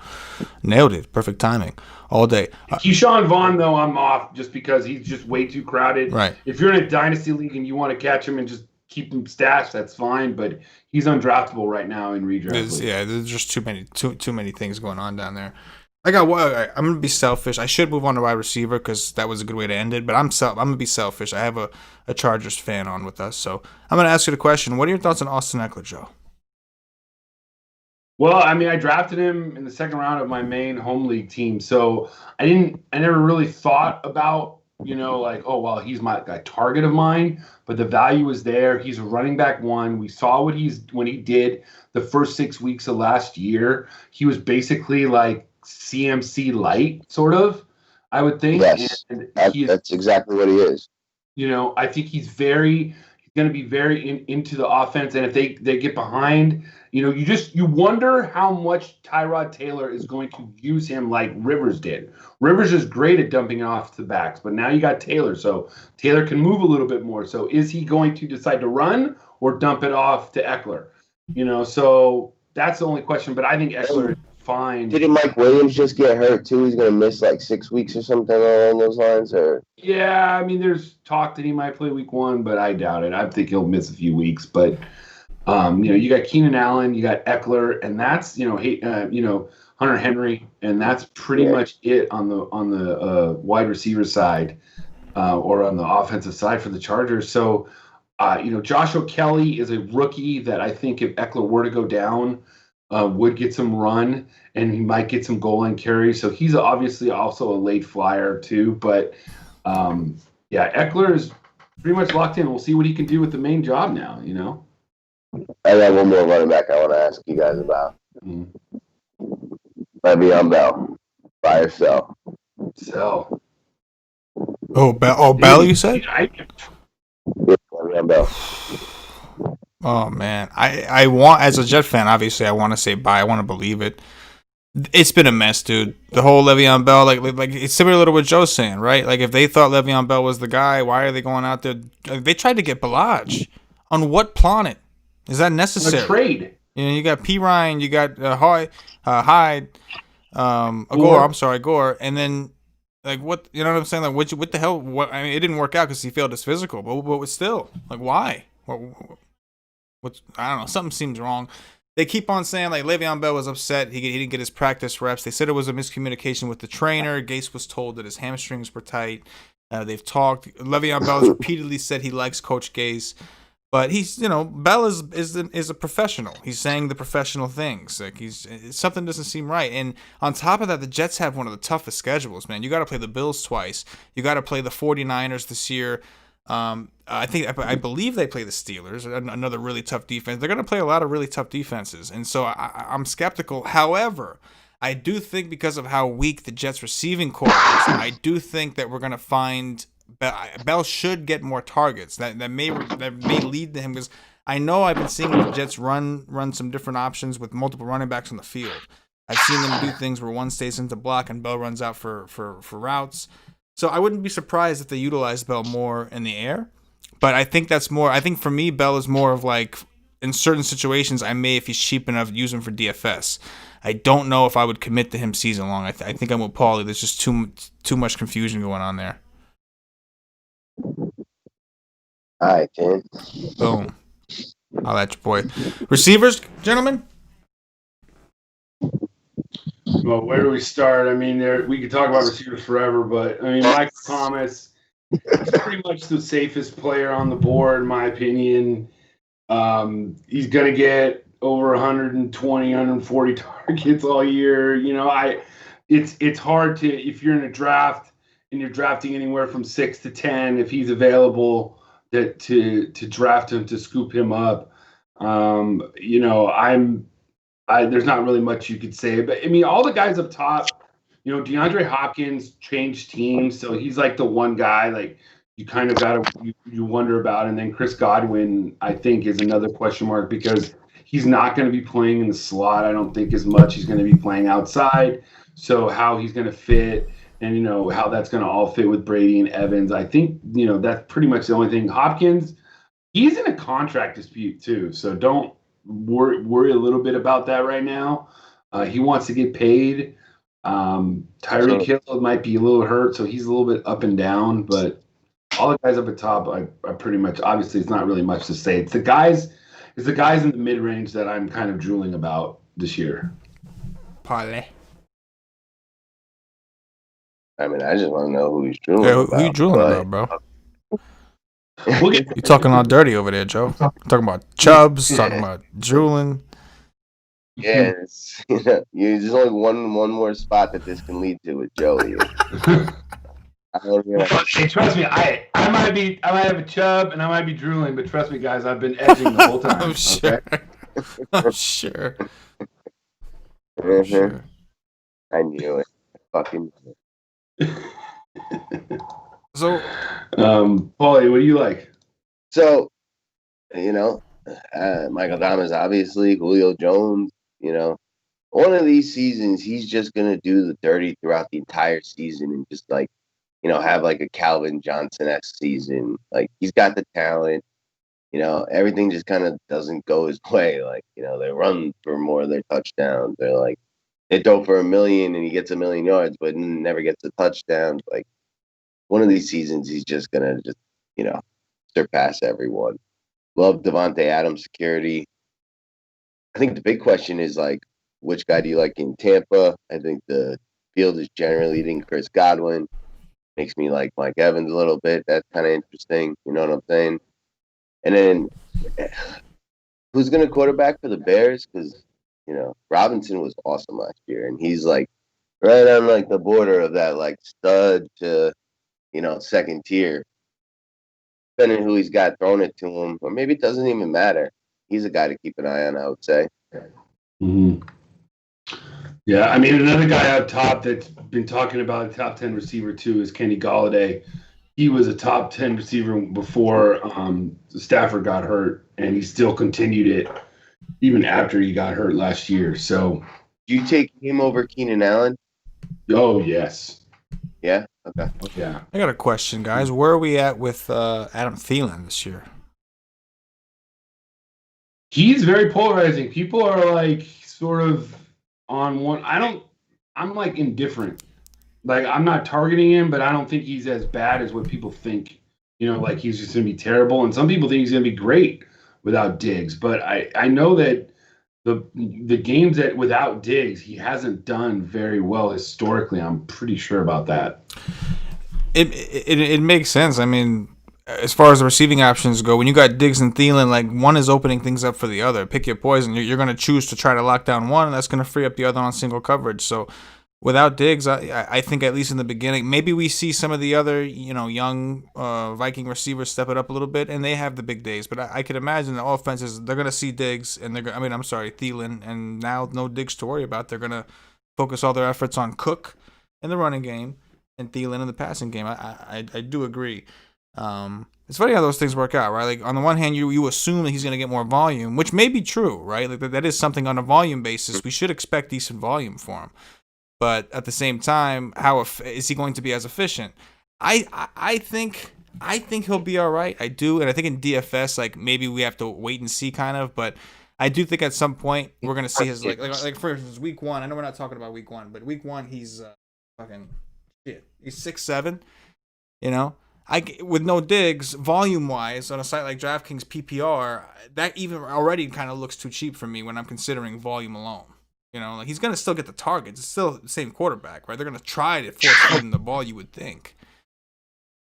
nailed it. Perfect timing. All day. Keyshawn Vaughn, though, I'm off just because he's just way too crowded. Right. If you're in a dynasty league and you want to catch him and just keep him stashed, that's fine. But he's undraftable right now in redraft. Yeah, there's just too many things going on down there. I'm gonna be selfish. I should move on to wide receiver because that was a good way to end it. But I'm gonna be selfish. I have a Chargers fan on with us, so I'm gonna ask you the question. What are your thoughts on Austin Eckler, Joe? Well, I mean, I drafted him in the 2nd round of my main home league team, so I never really thought about, you know, like, oh well, he's a target of mine. But the value is there. He's a running back 1. We saw when he did the first 6 weeks of last year. He was basically like CMC light, sort of, I would think. Yes, that's exactly what he is. You know, I think he's going to be very into the offense, and if they get behind, you know, you wonder how much Tyrod Taylor is going to use him like Rivers did. Rivers is great at dumping it off the backs, but now you got Taylor, so Taylor can move a little bit more. So is he going to decide to run or dump it off to Eckler? You know, so that's the only question. But I think Eckler is fine. Didn't Mike Williams just get hurt too? He's going to miss like 6 weeks or something along those lines, or? Yeah, I mean, there's talk that he might play week 1, but I doubt it. I think he'll miss a few weeks. But You got Keenan Allen, you got Eckler, and that's Hunter Henry, and that's pretty much it on the wide receiver side or on the offensive side for the Chargers. So, Joshua Kelly is a rookie that I think if Eckler were to go down, would get some run and he might get some goal line carries. So he's obviously also a late flyer too. But Eckler is pretty much locked in. We'll see what he can do with the main job now. I got one more running back I want to ask you guys about. Le'Veon Bell. Buy or sell? Sell. Bell, you said? Le'Veon Bell. Oh man, I want, as a Jet fan, obviously I want to say buy. I want to believe it. It's been a mess, dude. The whole Le'Veon Bell, like it's similar to what Joe's saying, right? Like if they thought Le'Veon Bell was the guy, why are they going out there? They tried to get Balaj. On what planet is that necessary? A trade. You got P. Ryan, you got Hyde, Gore, and then like what? You know what I'm saying? Like what the hell? What? I mean, it didn't work out because he failed his physical, but still, like why? What's, I don't know. Something seems wrong. They keep on saying like Le'Veon Bell was upset. He didn't get his practice reps. They said it was a miscommunication with the trainer. Gase was told that his hamstrings were tight. They've talked. Le'Veon Bell has repeatedly said he likes Coach Gase, but he's Bell is a professional. He's saying the professional things. Like something doesn't seem right. And on top of that, the Jets have one of the toughest schedules. Man, you got to play the Bills twice. You got to play the 49ers this year. I believe they play the Steelers, another really tough defense. They're going to play a lot of really tough defenses, and so I'm skeptical. However, I do think because of how weak the Jets' receiving core is, I do think that we're going to find Bell should get more targets. That may lead to him, because I know I've been seeing the Jets run some different options with multiple running backs on the field. I've seen them do things where one stays into block and Bell runs out for routes. So I wouldn't be surprised if they utilize Bell more in the air. But I think that's more. I think for me, Bell is more of like, in certain situations, I may, if he's cheap enough, use him for DFS. I don't know if I would commit to him season long. I think I'm with Paulie. There's just too much confusion going on there. All right, Ken. Boom. I'll let you, boy. Receivers, gentlemen? Well, where do we start? I mean, we could talk about receivers forever, but I mean, Michael Thomas is pretty much the safest player on the board, in my opinion. He's going to get over 120, 140 targets all year. It's hard to, if you're in a draft and you're drafting anywhere from 6 to 10, if he's available, to draft him, to scoop him up. There's not really much you could say, but I mean, all the guys up top, DeAndre Hopkins changed teams, so he's like the one guy like you kind of you wonder about, and then Chris Godwin, I think, is another question mark because he's not going to be playing in the slot. I don't think as much. He's going to be playing outside, so how he's going to fit and how that's going to all fit with Brady and Evans. I think that's pretty much the only thing. Hopkins, he's in a contract dispute too, so don't worry a little bit about that right now. He wants to get paid. Tyreek Hill might be a little hurt, so he's a little bit up and down. But all the guys up at top, I pretty much, obviously, it's not really much to say. It's the guys in the mid range that I'm kind of drooling about this year. Parlay. I mean, I just want to know who he's drooling about. Who you drooling about, bro? You're talking all dirty over there, Joe. Talking about Chubbs, talking about drooling. Yeah, there's only one more spot that this can lead to with Joe here. Hey, trust me, I might have a Chubb and I might be drooling, but trust me, guys, I've been edging the whole time. I'm sure. Okay? I'm sure. Mm-hmm. Sure. I knew it. Fucking. So, Paulie, what do you like? So, Michael Thomas, obviously, Julio Jones, one of these seasons, he's just going to do the dirty throughout the entire season and just have like a Calvin Johnson-esque season. Like, he's got the talent, everything just kind of doesn't go his way. Like, they run for more of their touchdowns. They're like, they throw for 1 million and he gets 1 million yards, but never gets a touchdown. Like, one of these seasons, he's just going to surpass everyone. Love Devontae Adams' security. I think the big question is like, which guy do you like in Tampa? I think the field is generally leading Chris Godwin. Makes me like Mike Evans a little bit. That's kind of interesting. You know what I'm saying? And then who's going to quarterback for the Bears? Because, Robinson was awesome last year. And he's like right on like the border of that like stud to, second tier. Depending who he's got thrown it to him. Or maybe it doesn't even matter. He's a guy to keep an eye on, I would say. Mm-hmm. Yeah, I mean, another guy up top that's been talking about a top 10 receiver too is Kenny Golladay. He was a top 10 receiver before Stafford got hurt, and he still continued it even after he got hurt last year. So, do you take him over Keenan Allen? Oh, yes. Yeah? Okay. Yeah. I got a question, guys. Where are we at with Adam Thielen this year? He's very polarizing. People are like sort of on one. I'm like indifferent. Like, I'm not targeting him, but I don't think he's as bad as what people think. Like he's just going to be terrible. And some people think he's going to be great without Diggs. But I know that the games that without Diggs, he hasn't done very well historically. I'm pretty sure about that. It makes sense. I mean, as far as the receiving options go, when you got Diggs and Thielen, like one is opening things up for the other. Pick your poison. You're going to choose to try to lock down one, and that's going to free up the other on single coverage. So without Diggs, I think at least in the beginning, maybe we see some of the other young Viking receivers step it up a little bit, and they have the big days. But I could imagine the offenses, they're going to see Diggs, and Thielen, and now no Diggs to worry about. They're going to focus all their efforts on Cook in the running game and Thielen in the passing game. I do agree. It's funny how those things work out, right? Like on the one hand, you assume that he's going to get more volume, which may be true, right? Like that is something on a volume basis. We should expect decent volume for him, but at the same time, how is he going to be as efficient? I think he'll be all right. I do, and I think in DFS, like maybe we have to wait and see, kind of, but I do think at some point we're going to see his like for instance, week 1. I know we're not talking about week 1, but week 1 he's fucking shit. He's 6'7", with no Diggs, volume-wise, on a site like DraftKings PPR, that even already kind of looks too cheap for me when I'm considering volume alone. Like he's going to still get the targets. It's still the same quarterback, right? They're going to try to force feed him the ball, you would think.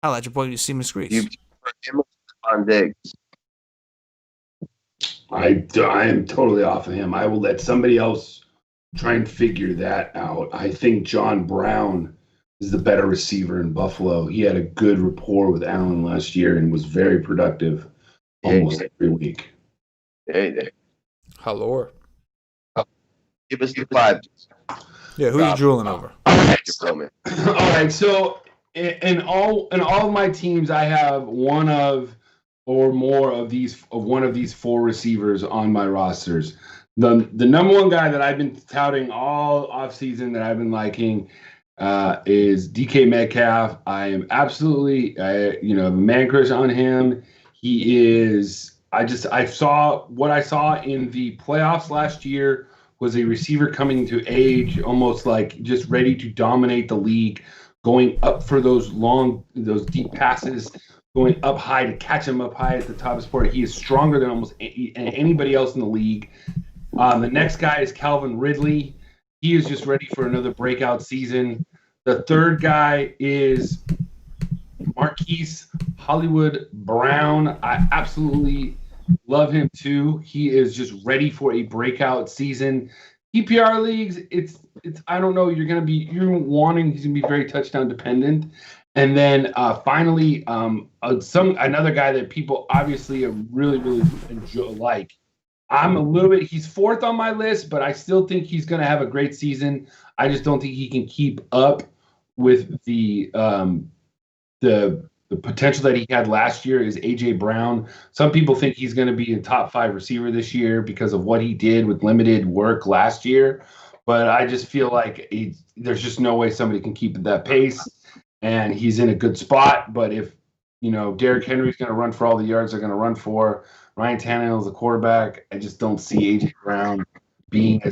I'll let your boy see him squeeze. You on Diggs. I am totally off of him. I will let somebody else try and figure that out. I think John Brown is the better receiver in Buffalo. He had a good rapport with Allen last year and was very productive almost every week. Hey. Hello. Give us the 5. Yeah, who you drooling over? All right. So in all of my teams, I have one of or more of one of these 4 receivers on my rosters. The number one guy that I've been touting all offseason that I've been liking is DK Metcalf. I am absolutely, a man crush on him. He is. I saw what I saw in the playoffs last year was a receiver coming to age, almost like just ready to dominate the league, going up for those deep passes, going up high to catch him up high at the top of the sport. He is stronger than almost anybody else in the league. The next guy is Calvin Ridley. He is just ready for another breakout season. The third guy is Marquise Hollywood Brown. I absolutely love him too. He is just ready for a breakout season. PPR leagues, it's I don't know. He's gonna be very touchdown dependent. And then finally, another guy that people obviously really, really enjoy. He's 4th on my list, but I still think he's going to have a great season. I just don't think he can keep up with the potential that he had last year is AJ Brown. Some people think he's going to be a top 5 receiver this year because of what he did with limited work last year. But I just feel like there's just no way somebody can keep at that pace, and he's in a good spot. But if, Derrick Henry's going to run for all the yards they're going to run for, Ryan Tannehill is the quarterback, I just don't see AJ Brown being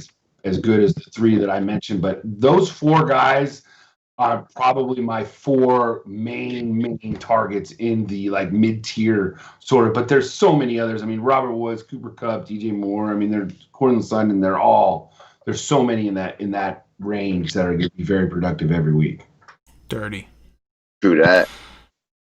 as good as the 3 that I mentioned. But those 4 guys are probably my 4 main targets in the like mid-tier sort of. But there's so many others. I mean, Robert Woods, Cooper Kupp, DJ Moore. I mean, they're Cortland Sutton. There's so many in that range that are going to be very productive every week. Dirty. True that.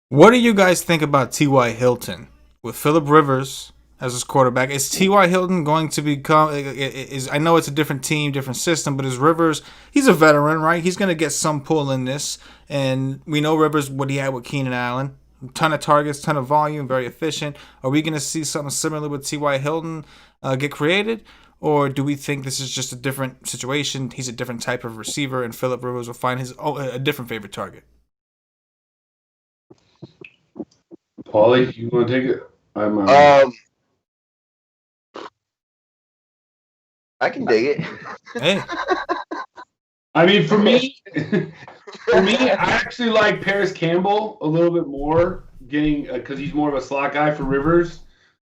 What do you guys think about T.Y. Hilton with Phillip Rivers as his quarterback? Is T.Y. Hilton going to become? I know it's a different team, different system, but is Rivers? He's a veteran, right? He's going to get some pull in this, and we know Rivers what he had with Keenan Allen. Ton of targets, ton of volume, very efficient. Are we going to see something similar with T.Y. Hilton get created? Or do we think this is just a different situation? He's a different type of receiver, and Phillip Rivers will find a different favorite target. Paulie, you want to take it? I can dig it. Hey. I mean, for me, I actually like Paris Campbell a little bit more, because he's more of a slot guy for Rivers.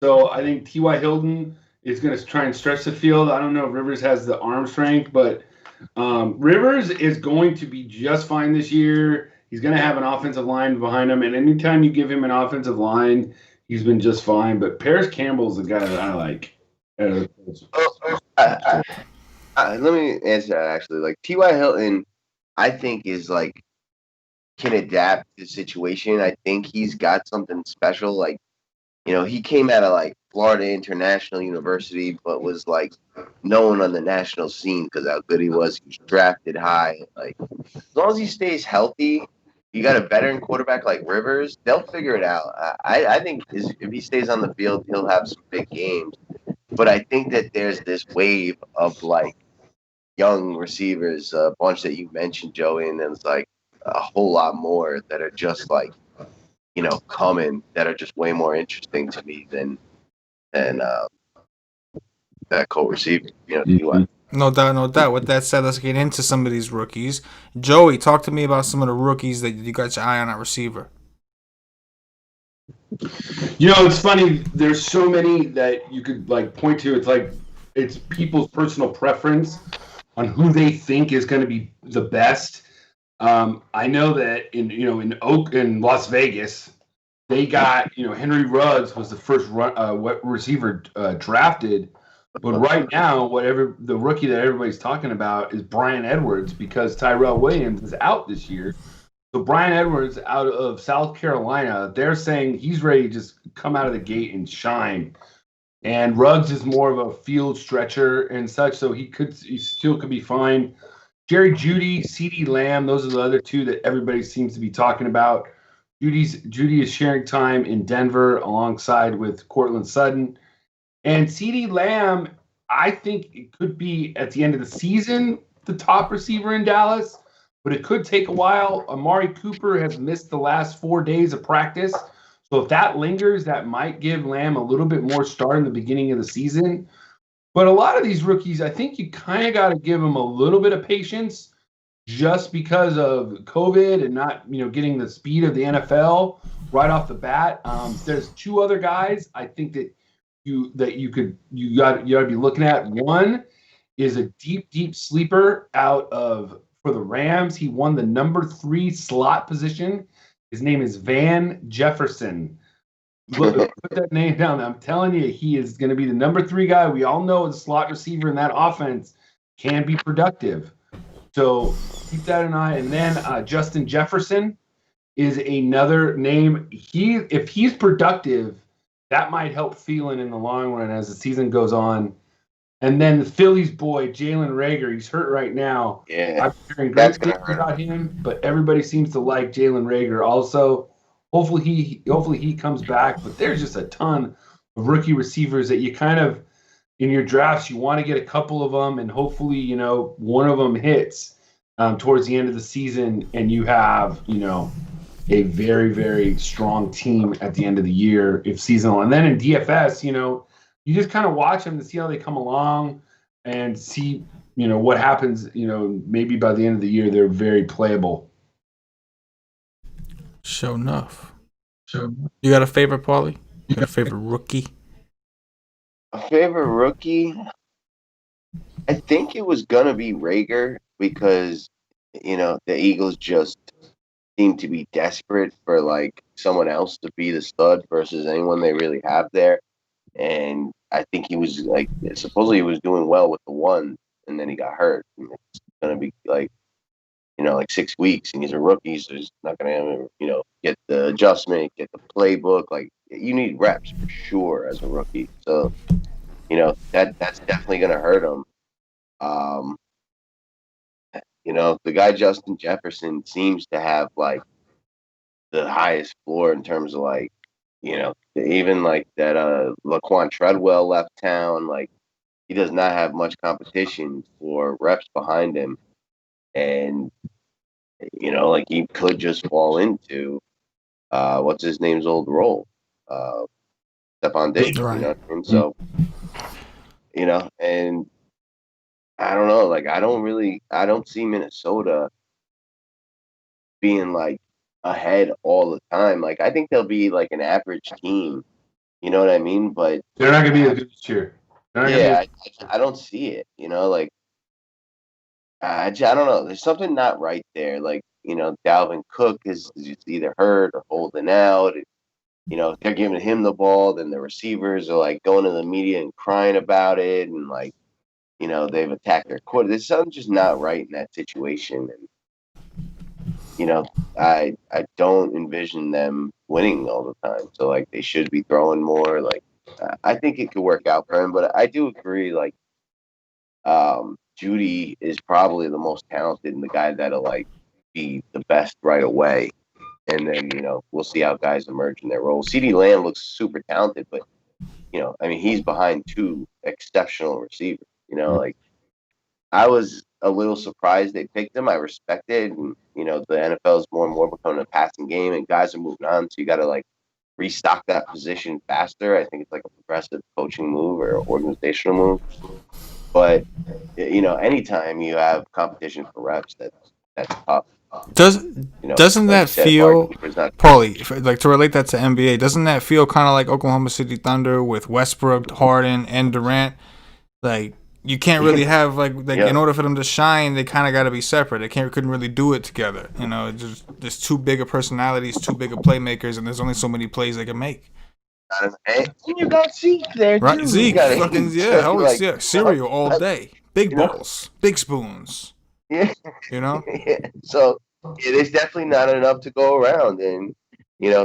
So I think T.Y. Hilton is going to try and stretch the field. I don't know if Rivers has the arm strength, but Rivers is going to be just fine this year. He's going to have an offensive line behind him, and anytime you give him an offensive line, he's been just fine. But Paris Campbell's the guy that I like. Let me answer that actually. Like T.Y. Hilton, I think is like can adapt to the situation. I think he's got something special. Like, he came out of like Florida International University, but was like known on the national scene because how good he was. He was drafted high. Like, as long as he stays healthy, you got a veteran quarterback like Rivers, they'll figure it out. I think if he stays on the field, he'll have some big games. But I think that there's this wave of like young receivers, a bunch that you mentioned, Joey, and there's like a whole lot more that are just like, coming that are just way more interesting to me than that co-receiver. No doubt, no doubt. With that said, let's get into some of these rookies. Joey, talk to me about some of the rookies that you got your eye on at receiver. It's funny. There's so many that you could like point to. It's like it's people's personal preference on who they think is going to be the best. I know that in Las Vegas, they got Henry Ruggs was the first receiver drafted. But right now, the rookie that everybody's talking about is Bryan Edwards because Tyrell Williams is out this year. So Bryan Edwards out of South Carolina, they're saying he's ready to just come out of the gate and shine. And Ruggs is more of a field stretcher and such, so he still could be fine. Jerry Jeudy, CeeDee Lamb, those are the other two that everybody seems to be talking about. Jeudy is sharing time in Denver alongside with Cortland Sutton. And CeeDee Lamb, I think it could be at the end of the season the top receiver in Dallas, but it could take a while. Amari Cooper has missed the last 4 days of practice. So if that lingers, that might give Lamb a little bit more start in the beginning of the season. But a lot of these rookies, I think you kind of got to give them a little bit of patience just because of COVID and not, getting the speed of the NFL right off the bat. There's 2 other guys I think that you got to be looking at. One is a deep sleeper for the Rams. He won the number 3 slot position. His name is Van Jefferson. Put that name down. I'm telling you, he is going to be the number 3 guy. We all know the slot receiver in that offense can be productive. So keep that in mind. And then Justin Jefferson is another name. If he's productive, that might help Thielen in the long run as the season goes on. And then the Phillies boy, Jalen Reagor, he's hurt right now. Yeah, I'm hearing great things about him, but everybody seems to like Jalen Reagor also. Hopefully he comes back. But there's just a ton of rookie receivers that you kind of, in your drafts, you want to get a couple of them, and hopefully, one of them hits towards the end of the season, and you have, a very, very strong team at the end of the year if seasonal. And then in DFS, you just kind of watch them to see how they come along and see, what happens. Maybe by the end of the year, they're very playable. Sure enough. You got a favorite, Paulie? You got a favorite rookie? A favorite rookie? I think it was going to be Reagor because the Eagles just seem to be desperate for like someone else to be the stud versus anyone they really have there. And I think he was like supposedly he was doing well with the one, and then he got hurt. And it's gonna be like like 6 weeks, and he's a rookie, so he's not gonna get the adjustment, get the playbook. Like you need reps for sure as a rookie. So that's definitely gonna hurt him. Um, the guy Justin Jefferson seems to have like the highest floor in terms of like even like that Laquan Treadwell left town. Like he does not have much competition for reps behind him, and like he could just fall into what's his name's old role, Stephon Diggs. Right. And so and I don't know, like I don't see Minnesota being like ahead all the time. Like I think they'll be like an average team. You know what I mean? But they're not going to be as good this year. Yeah, I don't see it. Like I don't know. There's something not right there. Like Dalvin Cook is just either hurt or holding out. If they're giving him the ball, then the receivers are like going to the media and crying about it, and like they've attacked their quarter. There's something just not right in that situation, and I don't envision them winning all the time. So like they should be throwing more. Like I think it could work out for him, but I do agree. Like Judy is probably the most talented and the guy that'll like be the best right away. And then we'll see how guys emerge in their roles. CeeDee Lamb looks super talented, but I mean he's behind two exceptional receivers. Like I was a little surprised they picked him. I respect it, and the NFL is more and more becoming a passing game, and guys are moving on, so you got to like restock that position faster. I think it's like a progressive coaching move or organizational move. But anytime you have competition for reps, that's tough. Doesn't like that you said, feel, Barkley's not- Paulie, like to relate that to NBA? Doesn't that feel kind of like Oklahoma City Thunder with Westbrook, Harden, and Durant? Like you can't really have like Yeah. in order for them to shine, they kind of got to be separate. They couldn't really do it together. There's too big of personalities, too big of playmakers, and there's only so many plays they can make. And you got Zeke there too. Right, Zeke, fucking always cereal all day, big know? balls, big spoons. Yeah. Yeah. So it is definitely not enough to go around, and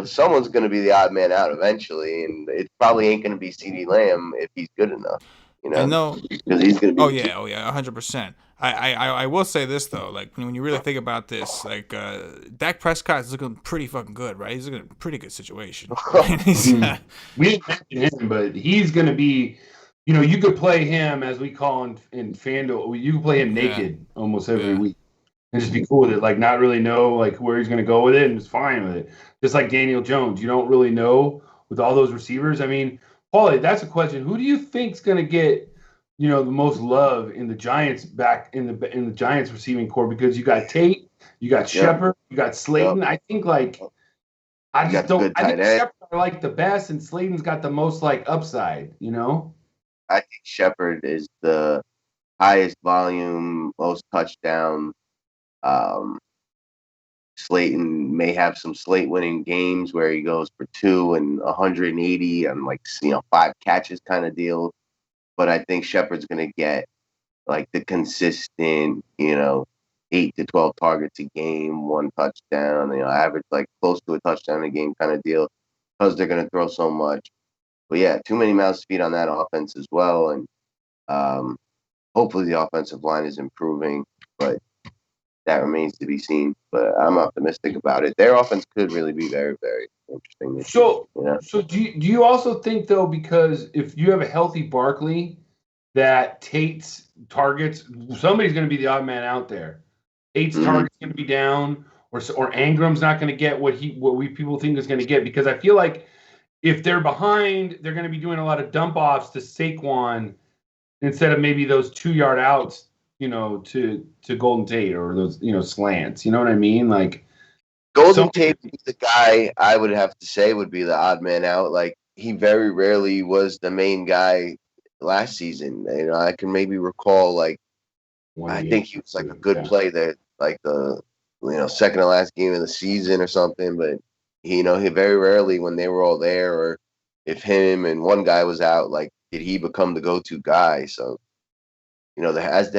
someone's going to be the odd man out eventually, and it probably ain't going to be CeeDee Lamb if he's good enough. I know, because he's going to be. Oh yeah, 100%. I will say this though, like when you really think about this, like Dak Prescott is looking pretty fucking good, right? He's in a pretty good situation. We didn't mention him, but he's going to be. You could play him as we call in FanDuel. You could play him naked almost every week, and just be cool with it. Like not really know like where he's going to go with it, and it's fine with it. Just like Daniel Jones, you don't really know with all those receivers. I mean, Paulie, that's a question. Who do you think's going to get the most love in the Giants back in the Giants receiving core? Because you got Tate, you got Shepard, you got Slayton. I think like I just don't. I think Shepard are like the best, and Slayton's got the most like upside. I think Shepard is the highest volume, most touchdown. Slayton may have some slate-winning games where he goes for 2 and 180 and like 5 catches kind of deal. But I think Shepard's going to get like the consistent, 8 to 12 targets a game, 1 touchdown, average like close to a touchdown a game kind of deal because they're going to throw so much. But yeah, too many mouths to feed on that offense as well. And hopefully the offensive line is improving, but that remains to be seen. But I'm optimistic about it. Their offense could really be very, very interesting this year. So do you also think though, because if you have a healthy Barkley, that Tate's targets, somebody's going to be the odd man out there. Tate's target's going to be down, or Ingram's not going to get what we people think is going to get, because I feel like if they're behind, they're going to be doing a lot of dump offs to Saquon instead of maybe those 2-yard outs, to Golden Tate or those, slants. You know what I mean? Like Golden Tate is the guy I would have to say would be the odd man out. Like he very rarely was the main guy last season. I can maybe recall like I think he was like a good play that like the second to last game of the season or something. But he very rarely when they were all there, or if him and one guy was out, like did he become the go-to guy? So as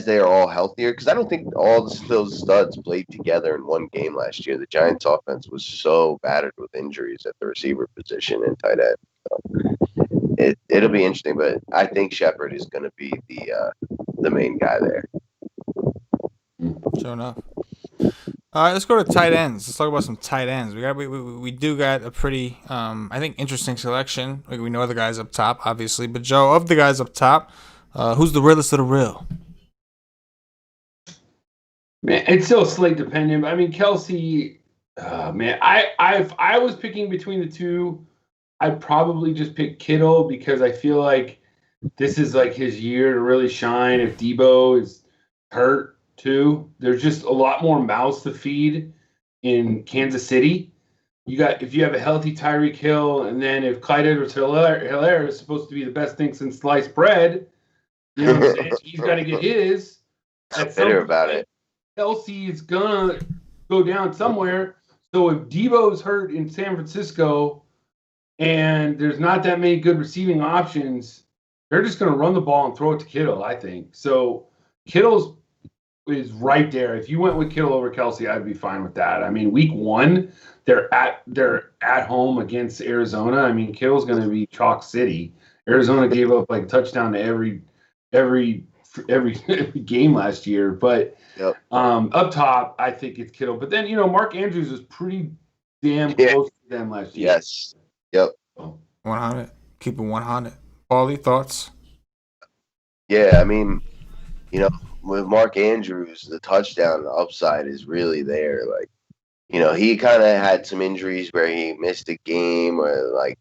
they are all healthier, because I don't think all those studs played together in one game last year. The Giants' offense was so battered with injuries at the receiver position and tight end. So it'll be interesting, but I think Shepard is going to be the main guy there. Sure enough. All right, let's go to tight ends. Let's talk about some tight ends. We do got a pretty I think interesting selection. Like, we know the guys up top, obviously, but Joe, of the guys up top, who's the realest of the real? Man, it's still slate dependent. I mean, Kelsey, man, if I was picking between the two, I'd probably just pick Kittle because I feel like this is like his year to really shine. If Debo is hurt too, there's just a lot more mouths to feed in Kansas City. If you have a healthy Tyreek Hill, and then if Clyde Edwards-Helaire is supposed to be the best thing since sliced bread, you know what I'm saying? He's got to get his. I'm bitter about it. Kelsey is gonna go down somewhere. So if Debo's hurt in San Francisco and there's not that many good receiving options, they're just gonna run the ball and throw it to Kittle, I think. So Kittle's is right there. If you went with Kittle over Kelsey, I'd be fine with that. I mean, week 1, they're at home against Arizona. I mean, Kittle's gonna be chalk city. Arizona gave up like a touchdown to every game last year, but yep. Up top, I think it's Kittle. But then, Mark Andrews was pretty damn close to them last year. Yes. Yep. 100. Keep it 100. Paulie, thoughts? Yeah, I mean, with Mark Andrews, the touchdown upside is really there. Like, he kind of had some injuries where he missed a game or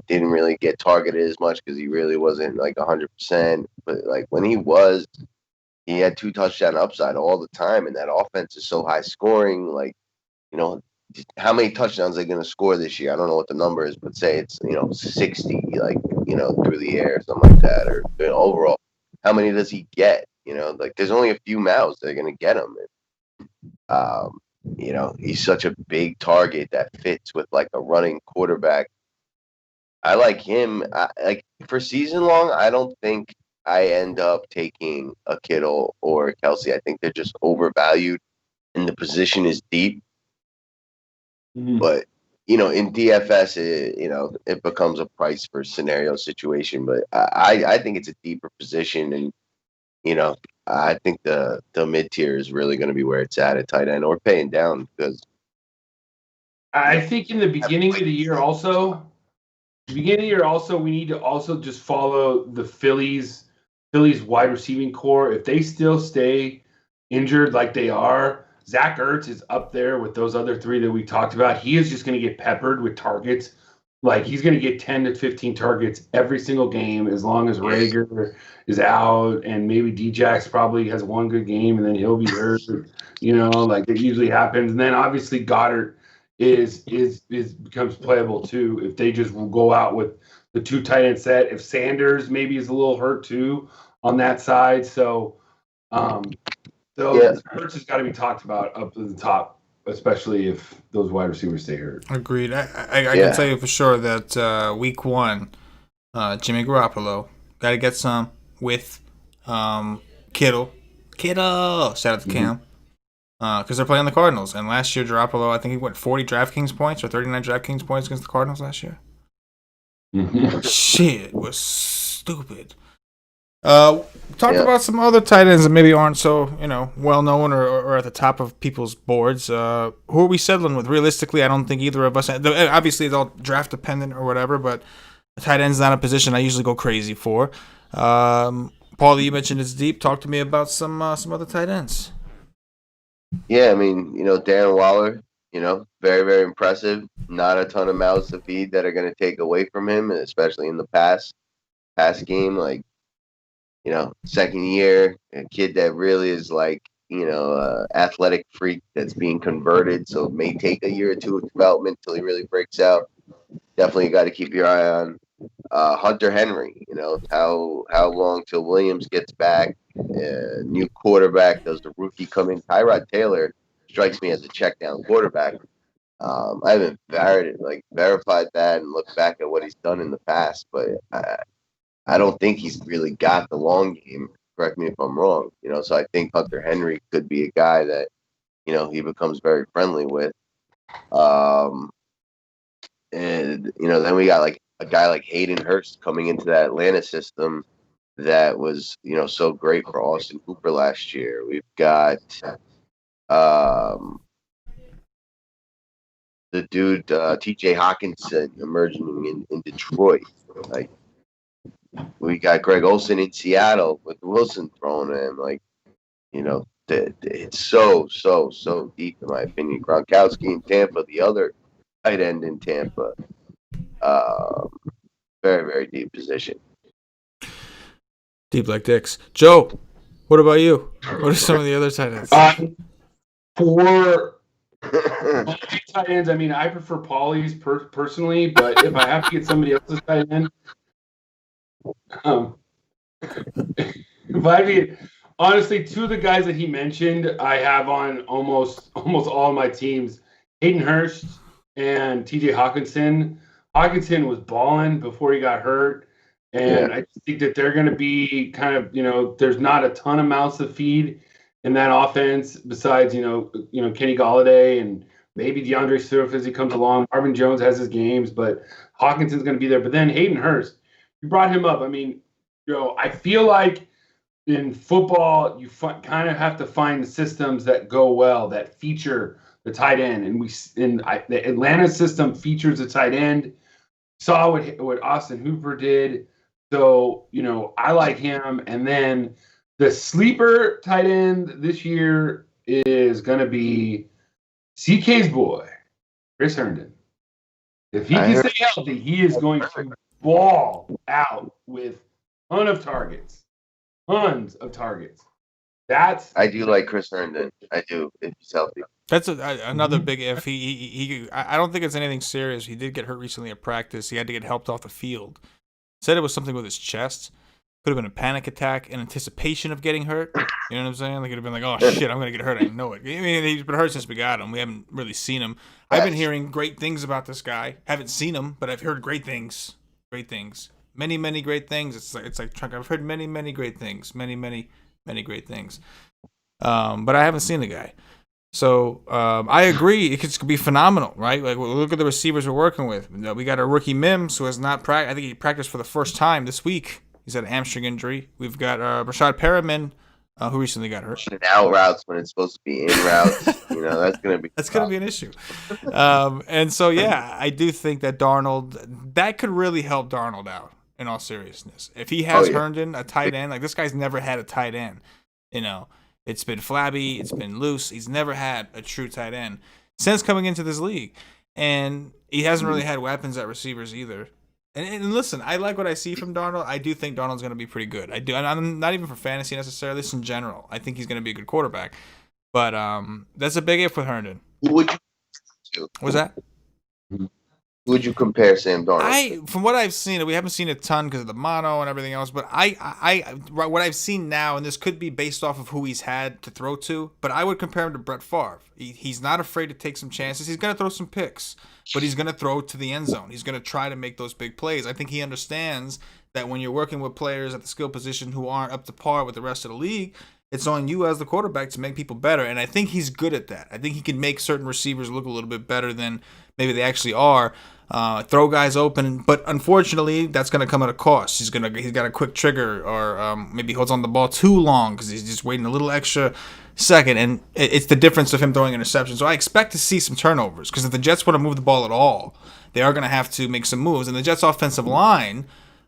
didn't really get targeted as much because he really wasn't like 100%. But like when he was, he had 2 touchdown upside all the time, and that offense is so high scoring. Like, how many touchdowns are they going to score this year? I don't know what the number is, but say it's 60, like through the air, something like that, or overall, how many does he get? Like there's only a few mouths that are going to get him. And, he's such a big target that fits with like a running quarterback. I like him. Like for season long, I don't think I end up taking a Kittle or Kelsey. I think they're just overvalued, and the position is deep. Mm-hmm. But in DFS, it becomes a price for scenario situation. But I think it's a deeper position, and I think the mid tier is really going to be where it's at tight end or paying down because I think in the beginning of the year also. We need to also just follow the Phillies wide receiving core. If they still stay injured like they are, Zach Ertz is up there with those other 3 that we talked about. He is just going to get peppered with targets. Like he's going to get 10 to 15 targets every single game as long as Rager is out, and maybe Djax probably has one good game and then he'll be hurt. Like that usually happens. And then obviously Goddard becomes playable too if they just will go out with the 2 tight end set. If Sanders maybe is a little hurt too on that side, so Hurts has got to be talked about up to the top, especially if those wide receivers stay hurt. Agreed. I can tell you for sure that week 1, Jimmy Garoppolo got to get some with Kittle. Shout out to Cam. Because they're playing the Cardinals. And last year, Garoppolo, I think he went 40 DraftKings points or 39 DraftKings points against the Cardinals last year. Shit, was stupid. Talk about some other tight ends that maybe aren't so, well known or at the top of people's boards. Who are we settling with? Realistically, I don't think either of us. Obviously, it's all draft dependent or whatever, but tight end's not a position I usually go crazy for. Paulie, you mentioned it's deep. Talk to me about some other tight ends. Yeah, I mean, Darren Waller, very, very impressive. Not a ton of mouths to feed that are going to take away from him, especially in the pass game. Like, second year, a kid that really is like, athletic freak that's being converted. So it may take a year or 2 of development until he really breaks out. Definitely got to keep your eye on Hunter Henry. How long till Williams gets back? new quarterback. Does the rookie come in? Tyrod Taylor strikes me as a check down quarterback. I haven't verified that and looked back at what he's done in the past, but I don't think he's really got the long game. Correct me if I'm wrong. So I think Hunter Henry could be a guy that he becomes very friendly with. And then we got like a guy like Hayden Hurst coming into that Atlanta system that was so great for Austin Hooper last year. We've got the dude T.J. Hawkinson emerging in Detroit. Like we got Greg Olsen in Seattle with Wilson throwing him. Like it's so deep in my opinion. Gronkowski in Tampa, the other tight end in Tampa. Very, very deep position. Deep like dicks. Joe, what about you? What are some of the other tight ends? For tight ends, I mean, I prefer Paulie's personally, but if I have to get somebody else's tight end, if I get honestly, two of the guys that he mentioned, I have on almost all of my teams: Hayden Hurst and T.J. Hawkinson. Hawkinson was balling before he got hurt, and I think that they're going to be kind of there's not a ton of mouths to feed in that offense besides Kenny Golladay and maybe DeAndre Swift as he comes along. Marvin Jones has his games, but Hawkinson's going to be there. But then Hayden Hurst, you brought him up. I mean, I feel like in football, you kind of have to find the systems that go well, that feature the tight end. And the Atlanta system features the tight end. Saw what Austin Hooper did. So, I like him. And then the sleeper tight end this year is going to be CK's boy, Chris Herndon. If he can stay healthy, he is going to ball out with tons of targets. I do like Chris Herndon. I do, if he's healthy. That's another big if. I don't think it's anything serious. He did get hurt recently at practice. He had to get helped off the field. Said it was something with his chest. Could have been a panic attack in anticipation of getting hurt. You know what I'm saying? Like, it'd have been like, oh shit, I'm gonna get hurt. I know it. I mean, he's been hurt since we got him. We haven't really seen him. I've been hearing great things about this guy. Haven't seen him, but I've heard great things. Great things. Many great things. It's like I've heard many great things. Many great things. But I haven't seen the guy. So I agree. It could be phenomenal, right? Like, look at the receivers we're working with. We got a rookie Mims who has not practiced. I think he practiced for the first time this week. He's had a hamstring injury. We've got Rashad Perriman, who recently got hurt. Out routes when it's supposed to be in routes. That's gonna be an issue. And so I do think that that could really help Darnold out. In all seriousness, if he has Herndon, a tight end, like this guy's never had a tight end. It's been flabby, it's been loose. He's never had a true tight end since coming into this league, and he hasn't really had weapons at receivers either. And listen, I like what I see from Darnold. I do think Darnold's going to be pretty good. I do. And I'm not even for fantasy necessarily. Just in general, I think he's going to be a good quarterback. But that's a big if with Herndon. Who would you? What's that? Who would you compare Sam Darnold? From what I've seen, we haven't seen a ton because of the mono and everything else. But what I've seen now, and this could be based off of who he's had to throw to, but I would compare him to Brett Favre. He's not afraid to take some chances. He's going to throw some picks, but he's going to throw to the end zone. He's going to try to make those big plays. I think he understands that when you're working with players at the skill position who aren't up to par with the rest of the league, it's on you as the quarterback to make people better. And I think he's good at that. I think he can make certain receivers look a little bit better than maybe they actually are. Throw guys open, but unfortunately, that's going to come at a cost. He's got a quick trigger, or maybe holds on the ball too long because he's just waiting a little extra second, and it's the difference of him throwing interceptions. So I expect to see some turnovers because if the Jets want to move the ball at all, they are going to have to make some moves. And the Jets' offensive line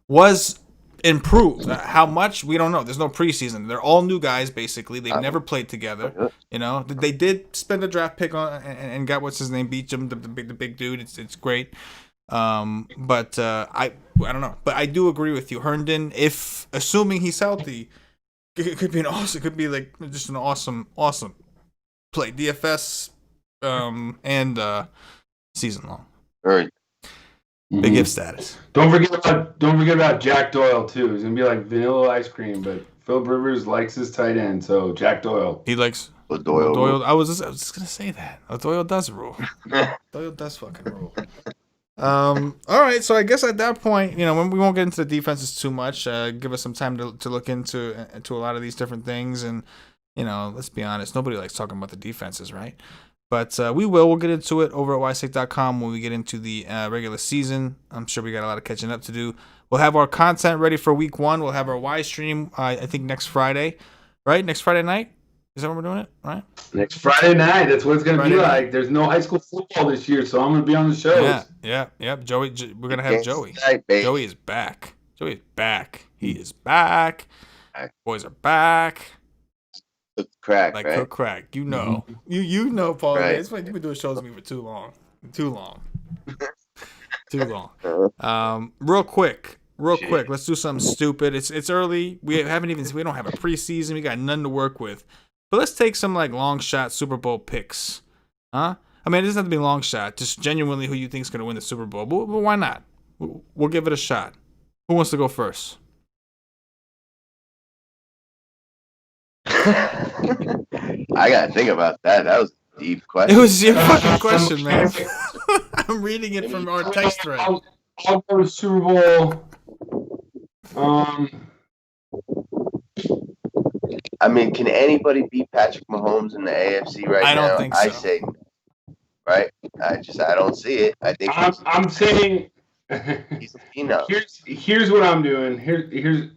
was improved. How much, we don't know. There's no preseason. They're all new guys, basically. They've never played together. They did spend a draft pick on and got what's his name, beat him, the big dude. It's great. But I don't know. But I do agree with you, Herndon. If assuming he's healthy, it could be it could be like just an awesome play. DFS and season long. All right. Big if status. Don't forget about Jack Doyle too. He's gonna be like vanilla ice cream, but Philip Rivers likes his tight end, so Jack Doyle. He likes Doyle. I was just gonna say that. Doyle does rule. Doyle does fucking rule. All right, so I guess at that point, you know, when we won't get into the defenses too much, give us some time to look into a lot of these different things, and you know, let's be honest, nobody likes talking about the defenses, right? But we'll get into it over at ysake.com when we get into the regular season. I'm sure we got a lot of catching up to do. We'll have our content ready for week 1. We'll have our Y stream, I think next Friday, right? Next Friday night. Is that when we're doing it? Right? Next Friday night. That's what it's going to be like. There's no high school football this year, so I'm going to be on the show. Yeah. Joey, we're going to have Joey. Joey is back. Joey is back. He is back. Boys are back. Cook crack, like right? Cook crack. You know. You know, Paul. Right. It's like you've been doing shows with me for too long. Too long. Real quick. Let's do something stupid. It's early. We don't have a preseason. We got nothing to work with. But let's take some like long shot Super Bowl picks. Huh? I mean, it doesn't have to be a long shot. Just genuinely who you think is going to win the Super Bowl. But why not? We'll give it a shot. Who wants to go first? I gotta think about that. That was a deep question. It was your fucking question, man. I'm reading it from our text thread. I'll go to Super Bowl. I mean, can anybody beat Patrick Mahomes in the AFC right now? I don't think so. I say, right? I don't see it. I think I'm saying. Here's what I'm doing. Here's.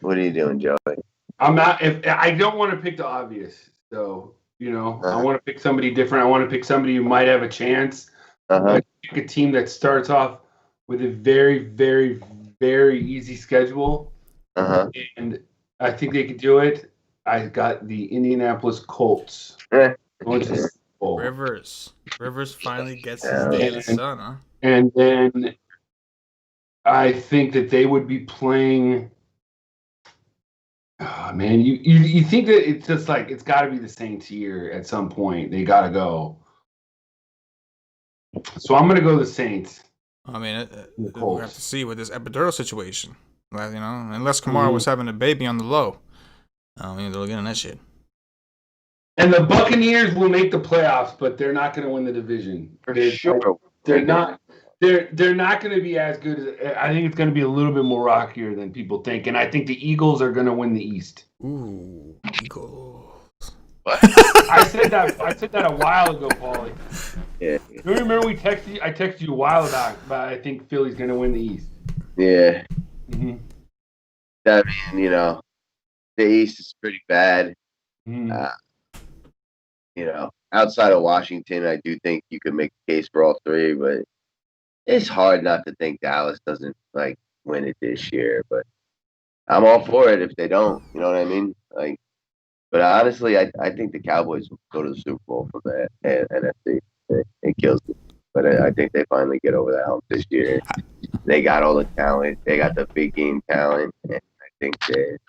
What are you doing, Joey? I'm not. If I don't want to pick the obvious, so I want to pick somebody different. I want to pick somebody who might have a chance. Pick a team that starts off with a very, very, very easy schedule, and I think they could do it. I got the Indianapolis Colts. Going to the Super Bowl. Rivers finally gets his day in the sun, huh? And then I think that they would be playing. Oh, man, you think that it's just like it's got to be the Saints here at some point. They got to go. So I'm going to go the Saints. I mean, we'll have to see with this epidural situation. Unless Kamara was having a baby on the low. They're looking at that shit. And the Buccaneers will make the playoffs, but they're not going to win the division. For sure. They're not. They're not going to be as good as. I think it's going to be a little bit more rockier than people think, and I think the Eagles are going to win the East. Ooh, Eagles. What? I said that a while ago, Paulie. Yeah. You remember I texted you a while back, but I think Philly's going to win the East. Yeah. Mm-hmm. I mean, the East is pretty bad. Outside of Washington, I do think you could make a case for all three, but it's hard not to think Dallas doesn't win it this year. But I'm all for it if they don't. You know what I mean? But honestly, I think the Cowboys will go to the Super Bowl from the NFC. It kills me. But I think they finally get over that hump this year. They got all the talent. They got the big game talent. And I think that,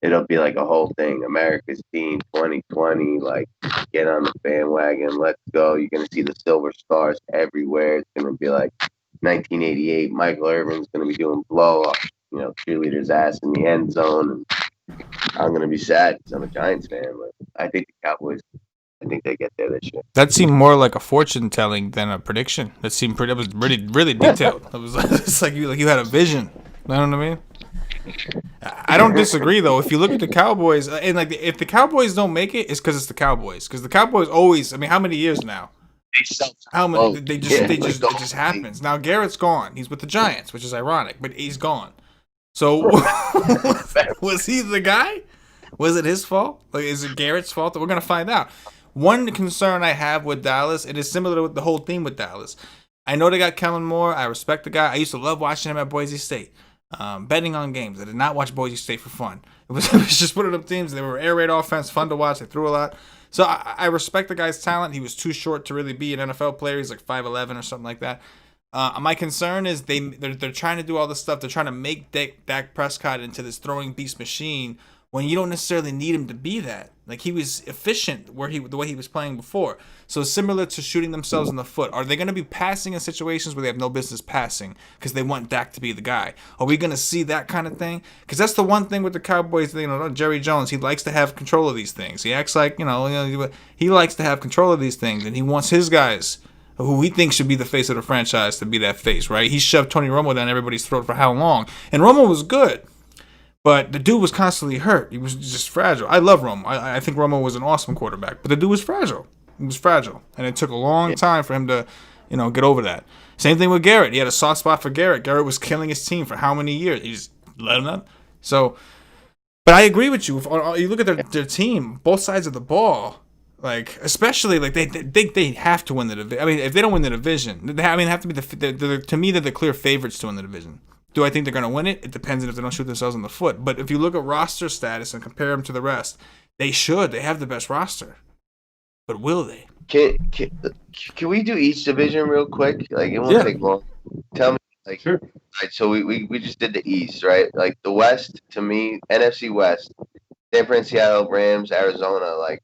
it'll be like a whole thing. America's team 2020, get on the bandwagon. Let's go. You're going to see the silver stars everywhere. It's going to be like 1988. Michael Irvin's going to be doing blow-up, cheerleaders' ass in the end zone. And I'm going to be sad because I'm a Giants fan. But I think the Cowboys, they get there this year. That seemed more like a fortune telling than a prediction. That was really, really detailed. It was it's like you had a vision. You know what I mean? I don't disagree though. If you look at the Cowboys, and if the Cowboys don't make it, it's because it's the Cowboys. Because the Cowboys always, how many years now? How many? It just happens. Now Garrett's gone. He's with the Giants, which is ironic, but he's gone. So was he the guy? Was it his fault? Is it Garrett's fault? We're gonna find out. One concern I have with Dallas, it is similar to the whole theme with Dallas. I know they got Kellen Moore. I respect the guy. I used to love watching him at Boise State. Betting on games. I did not watch Boise State for fun. It was just one of them teams. They were air raid offense, fun to watch. They threw a lot. So I respect the guy's talent. He was too short to really be an NFL player. He's like 5'11" or something like that. My concern is they're trying to do all this stuff. They're trying to make Dak Prescott into this throwing beast machine when you don't necessarily need him to be that. Like, he was efficient the way he was playing before. So similar to shooting themselves in the foot. Are they going to be passing in situations where they have no business passing because they want Dak to be the guy? Are we going to see that kind of thing? Because that's the one thing with the Cowboys. Jerry Jones, he likes to have control of these things. He acts like he likes to have control of these things, and he wants his guys, who he thinks should be the face of the franchise, to be that face, right? He shoved Tony Romo down everybody's throat for how long? And Romo was good. But the dude was constantly hurt. He was just fragile. I love Romo. I think Romo was an awesome quarterback. But the dude was fragile. He was fragile. And it took a long time for him to, get over that. Same thing with Garrett. He had a soft spot for Garrett. Garrett was killing his team for how many years? He just let him up. So, but I agree with you. If you look at their team, both sides of the ball, like, especially, like, they think they have to win the division. I mean, if they don't win the division, they have to be to me, they're the clear favorites to win the division. Do I think they're going to win it? It depends on if they don't shoot themselves in the foot. But if you look at roster status and compare them to the rest, they should. They have the best roster. But will they? Can we do each division real quick? Like, it won't take long. Tell me, like, sure. Right, so we just did the East, right? Like, the West, to me, NFC West, San Fran, Seattle, Rams, Arizona, like,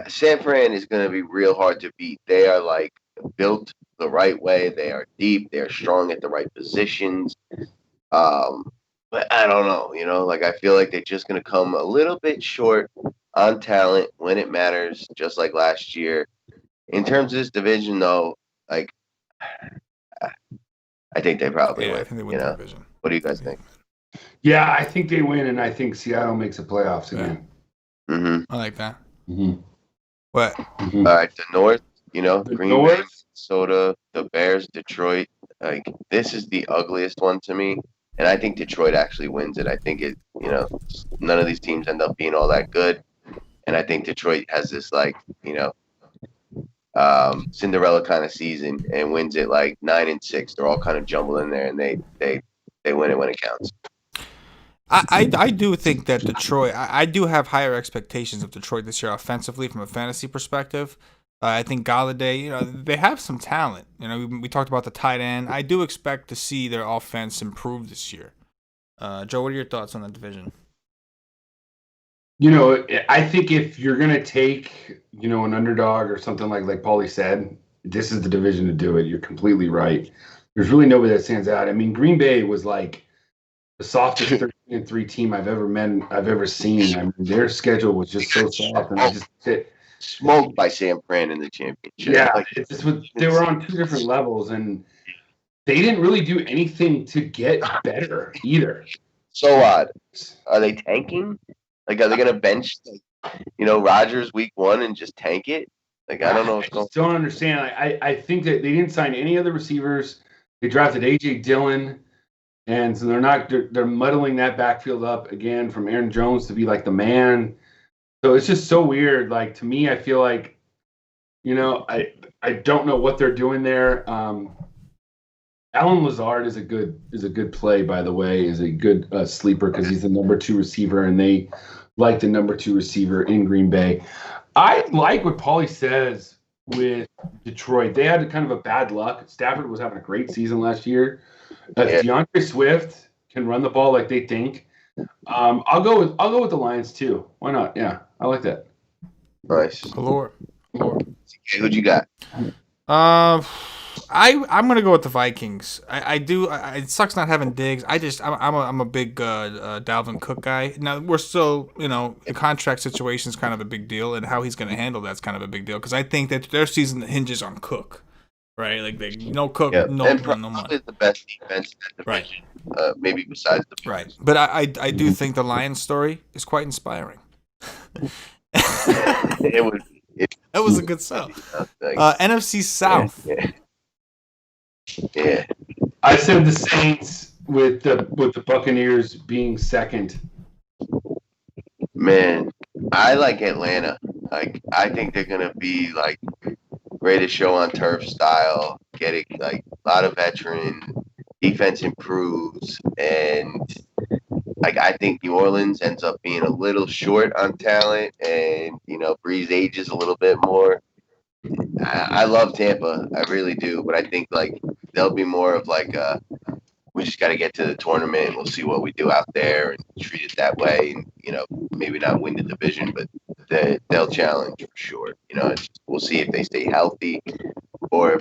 San Fran is going to be real hard to beat. They are, like, built the right way. They are deep. They are strong at the right positions. But I don't know, like, I feel like they're just going to come a little bit short on talent when it matters, just like last year. In terms of this division, though, like, I think they probably win. I think they win the division. What do you guys think? Yeah, I think they win, and I think Seattle makes the playoffs again. Mm-hmm. I like that. Mm-hmm. What? Mm-hmm. All right, the North, the Green North? Bay, Minnesota, the Bears, Detroit. Like, this is the ugliest one to me, and I think Detroit actually wins it. I think none of these teams end up being all that good, and I think Detroit has this, like, Cinderella kind of season and wins it like 9-6. They're all kind of jumbled in there, and they win it when it counts. I do think that Detroit. I do have higher expectations of Detroit this year offensively from a fantasy perspective. I think Galladay, they have some talent. We talked about the tight end. I do expect to see their offense improve this year. Joe, what are your thoughts on the division? I think if you're going to take, an underdog or something like Paulie said, this is the division to do it. You're completely right. There's really nobody that stands out. I mean, Green Bay was like the softest 13-3 team I've ever seen. I mean, their schedule was just so soft, and they just hit. Smoked by San Fran in the championship. Yeah, they were on two different levels, and they didn't really do anything to get better either. So odd. Are they tanking? Like, are they going to bench, Rodgers week 1 and just tank it? Like, I don't know what's going on. I don't understand. I think that they didn't sign any other receivers. They drafted A.J. Dillon, and so they're muddling that backfield up again from Aaron Jones to be like the man. So it's just so weird. Like, to me, I feel like, I don't know what they're doing there. Alan Lazard is a good play, by the way, is a good sleeper because he's the number 2 receiver, and they like the number 2 receiver in Green Bay. I like what Paulie says with Detroit. They had kind of a bad luck. Stafford was having a great season last year. If DeAndre Swift can run the ball like they think, I'll go with the Lions too. Why not? Yeah, I like that. Nice. Lord. Who'd you got? I'm gonna go with the Vikings. I do. It sucks not having Diggs. I'm a big Dalvin Cook guy. Now we're still, the contract situation is kind of a big deal, and how he's gonna handle that's kind of a big deal because I think that their season hinges on Cook, right? Like no Cook, no money. The best defense in the division, right? Maybe besides the Bears. Right. But I do think the Lions story is quite inspiring. That was a good sell. NFC South. Yeah. I said the Saints with the Buccaneers being second. Man, I like Atlanta. Like, I think they're gonna be like greatest show on turf style, getting like a lot of veteran defense improves, and like I think New Orleans ends up being a little short on talent, and Breeze ages a little bit more. I love Tampa, I really do, but I think like they'll be more of like we just got to get to the tournament, and we'll see what we do out there and treat it that way. And maybe not win the division, but they'll challenge for sure. We'll see if they stay healthy, or if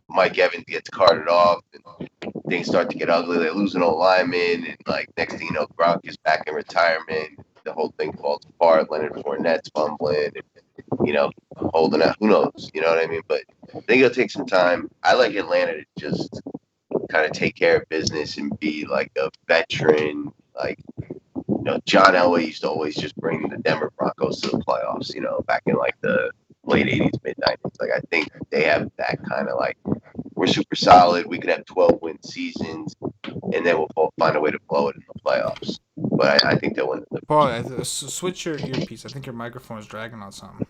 Mike Evans gets carted off and things start to get ugly. They lose an old lineman, and next thing you know, Gronk is back in retirement. The whole thing falls apart. Leonard Fournette's fumbling, and holding out. Who knows? You know what I mean? But I think it'll take some time. I like Atlanta to just kind of take care of business and be like a veteran. John Elway used to always just bring the Denver Broncos to the playoffs. Back in the late '80s, mid '90s. I think they have that kind of we're super solid. We could have 12-win seasons, and then we'll find a way to blow it in the playoffs. But I think they'll win. Paul, switch your earpiece. I think your microphone is dragging on something.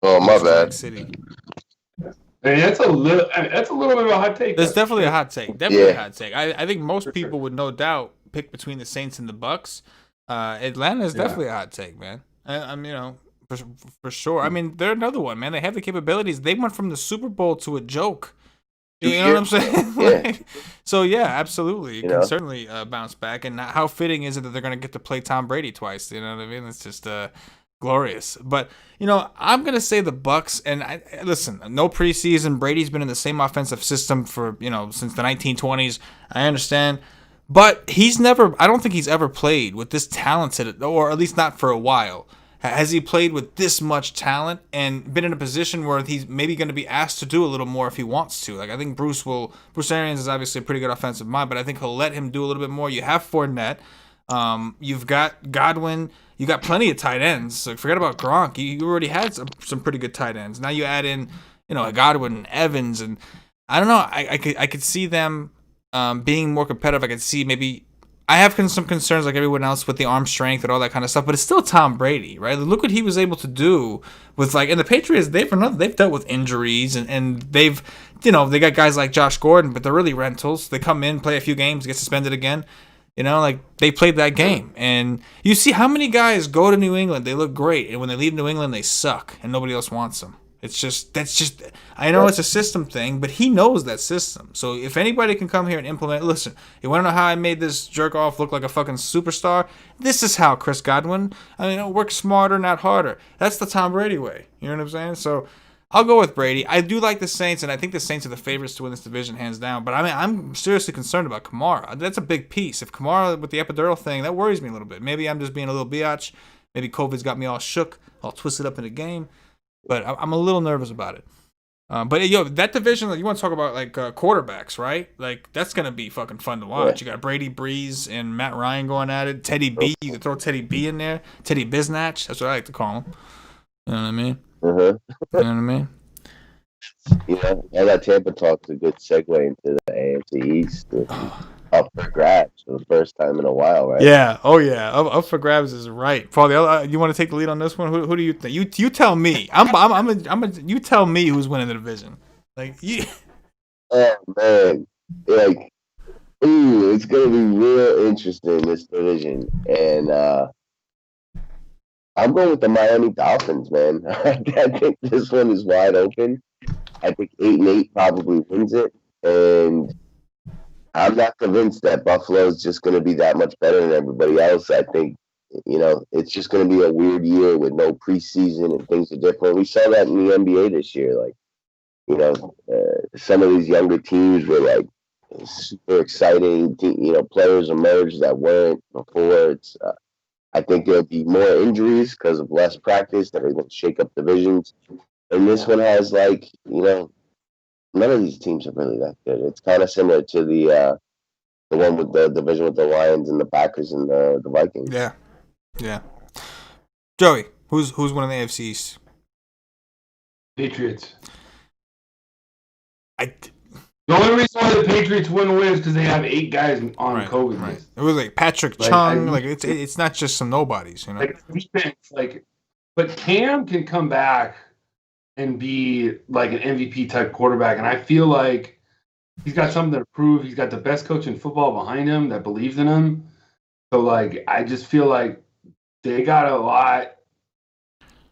Oh, my bad. City. Hey, that's a little bit of a hot take. There's definitely a hot take. Definitely a hot take. I think most people would no doubt pick between the Saints and the Bucks. Atlanta is definitely a hot take, man. For sure. I mean, they're another one, man. They have the capabilities. They went from the Super Bowl to a joke. You know what I'm saying? Yeah. So yeah, absolutely. You can certainly bounce back. And how fitting is it that they're going to get to play Tom Brady twice? You know what I mean? It's just glorious. But I'm going to say the Bucks. And listen, no preseason. Brady's been in the same offensive system for since the 1920s. I understand. But I don't think he's ever played with this talented, or at least not for a while. Has he played with this much talent and been in a position where he's maybe going to be asked to do a little more if he wants to? I think Bruce Arians is obviously a pretty good offensive mind, but I think he'll let him do a little bit more. You have Fournette. You've got Godwin. You got plenty of tight ends. So forget about Gronk. You already had some pretty good tight ends. Now you add in, Godwin and Evans. And I don't know. I could see them being more competitive. I could see maybe I have some concerns like everyone else with the arm strength and all that kind of stuff, but it's still Tom Brady, right? Look what he was able to do with and the Patriots, they've dealt with injuries and they've, they got guys like Josh Gordon, but they're really rentals. They come in, play a few games, get suspended again. They played that game. And you see how many guys go to New England, they look great, and when they leave New England, they suck and nobody else wants them. I know it's a system thing, but he knows that system. So if anybody can come here and implement, listen, you want to know how I made this jerk off look like a fucking superstar? This is how, Chris Godwin. Work smarter, not harder. That's the Tom Brady way. You know what I'm saying? So I'll go with Brady. I do like the Saints, and I think the Saints are the favorites to win this division hands down. But I'm seriously concerned about Kamara. That's a big piece. If Kamara with the epidural thing, that worries me a little bit. Maybe I'm just being a little biatch. Maybe COVID's got me all shook, all twisted up in the game. But I'm a little nervous about it. But that division, you want to talk about quarterbacks, right? That's gonna be fucking fun to watch. You got Brady, Breeze, and Matt Ryan going at it. Teddy B, you can throw Teddy B in there. Teddy Biznatch, that's what I like to call him. You know what I mean? Uh-huh. You know what I mean? All that Tampa talk's a good segue into the AFC East. Up for grabs for the first time in a while, right? Yeah. Oh, yeah. Up for grabs is right. Paul, you want to take the lead on this one? Who do you think? You tell me. You tell me who's winning the division. Oh man, it's gonna be real interesting, this division, and I'm going with the Miami Dolphins, man. I think this one is wide open. I think 8-8 probably wins it, and I'm not convinced that Buffalo is just going to be that much better than everybody else. I think, it's just going to be a weird year with no preseason and things are different. We saw that in the NBA this year. Some of these younger teams were super exciting. Players emerged that weren't before. I think there'll be more injuries because of less practice that are going to shake up divisions. And this one has none of these teams are really that good. It's kind of similar to the one with the division with the Lions and the Packers and the Vikings. Yeah. Joey, who's winning the AFC East? Patriots. The only reason why the Patriots win is because they have 8 guys on COVID. Right. It was Patrick Chung. It's not just some nobodies, Defense, but Cam can come back and be an MVP type quarterback. And I feel like he's got something to prove. He's got the best coach in football behind him that believes in him. So I just feel like they got a lot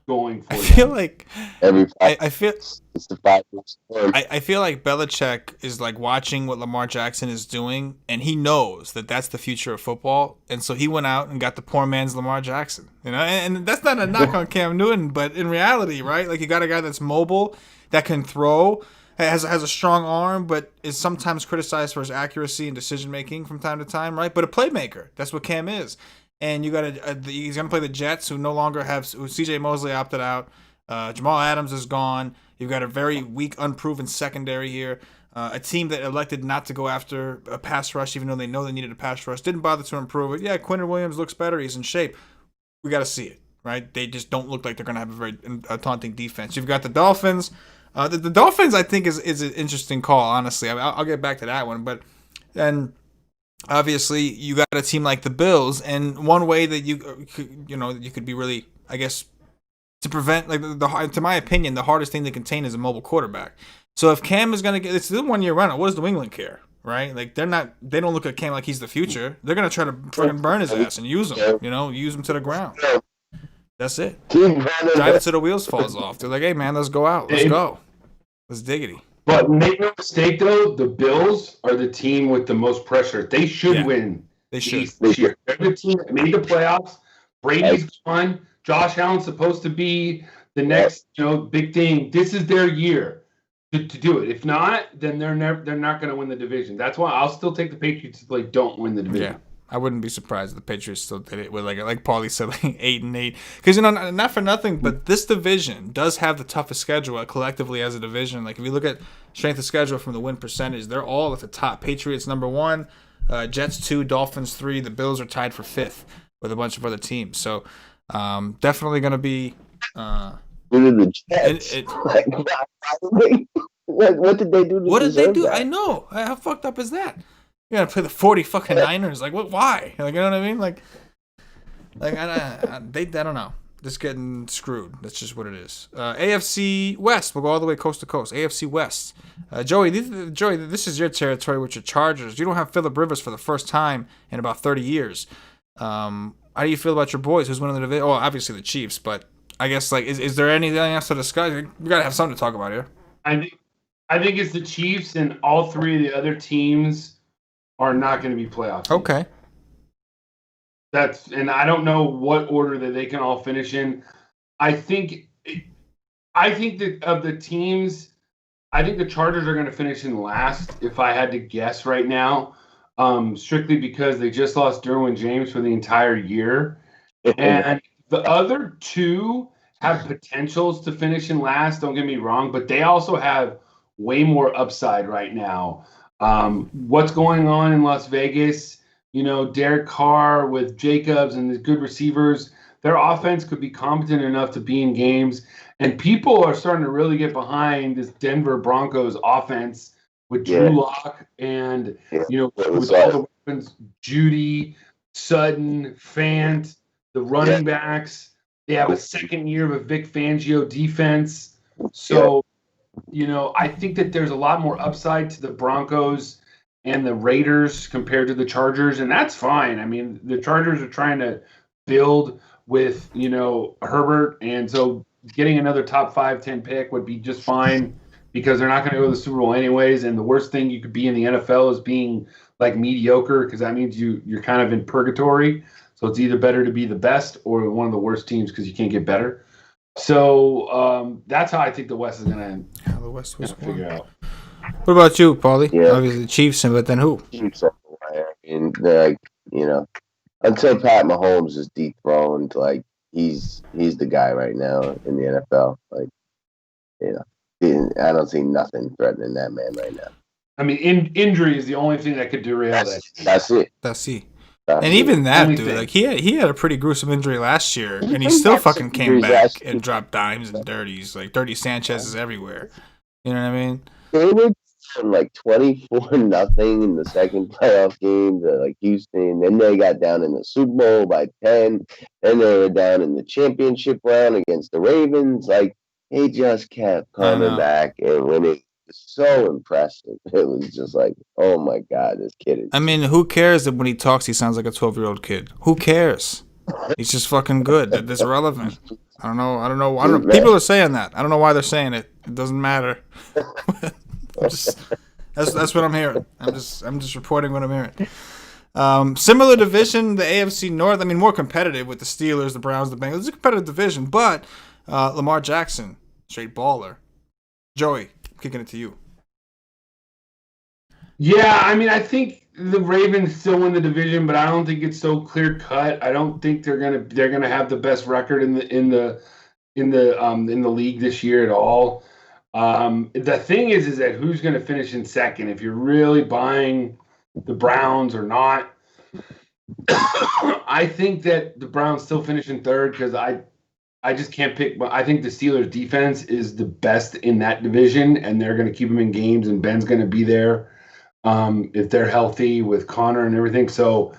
going for I feel them. like Every I feel it's the 5 years. I feel like Belichick is like watching what Lamar Jackson is doing, and he knows that that's the future of football, and so he went out and got the poor man's Lamar Jackson. You know, and that's not a knock on Cam Newton, but in reality, right? Like you got a guy that's mobile, that can throw, has a strong arm, but is sometimes criticized for his accuracy and decision making from time to time, right? But a playmaker, that's what Cam is. And you got he's gonna play the Jets, who no longer have C.J. Mosley opted out. Jamal Adams is gone. You've got a very weak, unproven secondary here. A team that elected not to go after a pass rush, even though they know they needed a pass rush. Didn't bother to improve it. Yeah, Quinton Williams looks better. He's in shape. We got to see it, right? They just don't look like they're going to have a very taunting defense. You've got the Dolphins. The Dolphins, I think, is an interesting call, honestly. I'll get back to that one. But then, obviously, you got a team like the Bills. And one way that you could be really, I guess, to prevent, like, to my opinion, the hardest thing to contain is a mobile quarterback. So if Cam is going to it's still 1 year rental, what does New England care, right? Like they don't look at Cam like he's the future. They're going to try to fucking burn his ass and use him, use him to the ground. That's it. Drive it till the wheels falls off. They're like, hey man, let's go out. Let's go. Let's diggity. But make no mistake though, the Bills are the team with the most pressure. They should win. They should. This year. They're the team that made the playoffs. Brady's gone. Josh Allen's supposed to be the next, big thing. This is their year to do it. If not, then they're not going to win the division. That's why I'll still take the Patriots if they don't win the division. Yeah, I wouldn't be surprised if the Patriots still did it with like Paulie said, like 8-8. Because not for nothing, but this division does have the toughest schedule collectively as a division. Like if you look at strength of schedule from the win percentage, they're all at the top. Patriots number 1, Jets 2, Dolphins 3. The Bills are tied for 5th with a bunch of other teams. So. Definitely going to be. Due to the Jets. What did they do? What did they do? That? I know. How fucked up is that? You gotta play the 40 fucking Niners. Like what? Why? Like you know what I mean? Like I don't know. Just getting screwed. That's just what it is. AFC West. We'll go all the way coast to coast. AFC West. Joey, this is your territory with your Chargers. You don't have Phillip Rivers for the first time in about 30 years. How do you feel about your boys? Who's winning the division? Oh, obviously the Chiefs, but I guess like is there anything else to discuss? We gotta have something to talk about here. I think it's the Chiefs, and all 3 of the other teams are not going to be playoff teams. Okay. And I don't know what order that they can all finish in. I think that of the teams, I think the Chargers are going to finish in last. If I had to guess right now. Strictly because they just lost Derwin James for the entire year. And the other 2 have potentials to finish in last, don't get me wrong, but they also have way more upside right now. What's going on in Las Vegas, Derek Carr with Jacobs and the good receivers, their offense could be competent enough to be in games. And people are starting to really get behind this Denver Broncos offense with Drew Lock and, with all the weapons, Judy, Sutton, Fant, the running backs. They have a second year of a Vic Fangio defense. So, I think that there's a lot more upside to the Broncos and the Raiders compared to the Chargers, and that's fine. I mean, the Chargers are trying to build with, Herbert, and so getting another top 5-10 pick would be just fine. Because they're not going to go to the Super Bowl anyways, and the worst thing you could be in the NFL is being like mediocre, because that means you're kind of in purgatory. So it's either better to be the best or one of the worst teams because you can't get better. So that's how I think the West is going to end. Yeah, the West was figure out. What about you, Paulie? Yeah. Obviously the Chiefs, but then who? Chiefs are until Pat Mahomes is dethroned, like he's the guy right now in the NFL. Like, I don't see nothing threatening that man right now. I mean, injury is the only thing that could derail that. That's it. And even that, dude, like he had a pretty gruesome injury last year, and he still fucking came back and dropped dimes and dirties. Like Dirty Sanchez is everywhere. You know what I mean? They were like 24-0 in the second playoff game to like Houston. Then they got down in the Super Bowl by 10. Then they were down in the championship round against the Ravens. Like, he just kept coming back and winning. It's so impressive. It was just like, oh my God, this kid is. I mean, who cares that when he talks, he sounds like a 12-year-old kid? Who cares? He's just fucking good. That's relevant. I don't know. People are saying that. I don't know why they're saying it. It doesn't matter. That's what I'm hearing. I'm just reporting what I'm hearing. Similar division, the AFC North. I mean, more competitive with the Steelers, the Browns, the Bengals. It's a competitive division, but Lamar Jackson, straight baller. Joey, I'm kicking it to you. Yeah, I mean, I think the Ravens still win the division, but I don't think it's so clear cut. I don't think they're gonna have the best record in the league this year at all. The thing is that who's going to finish in second? If you're really buying the Browns or not, I think that the Browns still finish in third because I just can't pick. But I think the Steelers' defense is the best in that division, and they're going to keep them in games, and Ben's going to be there if they're healthy with Connor and everything. So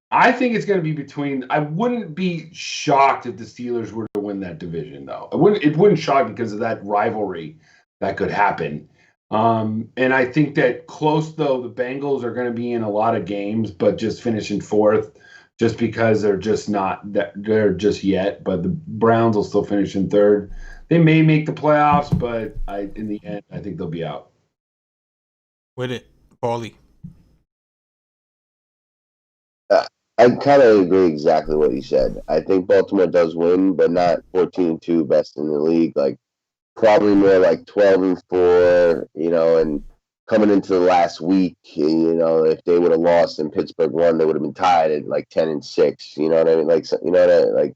I think it's going to be between. I wouldn't be shocked if the Steelers were to win that division, though. It wouldn't shock because of that rivalry that could happen. And I think that close though, the Bengals are going to be in a lot of games, but just finishing fourth, just because they're just not that they're just yet. But the Browns will still finish in third. They may make the playoffs, but in the end, I think they'll be out. With it, Paulie. I kind of agree exactly what you said. I think Baltimore does win, but not 14-2 best in the league. Like probably more like 12-4, and coming into the last week, if they would have lost and Pittsburgh won, they would have been tied at like 10-6. You know what I mean? Like, like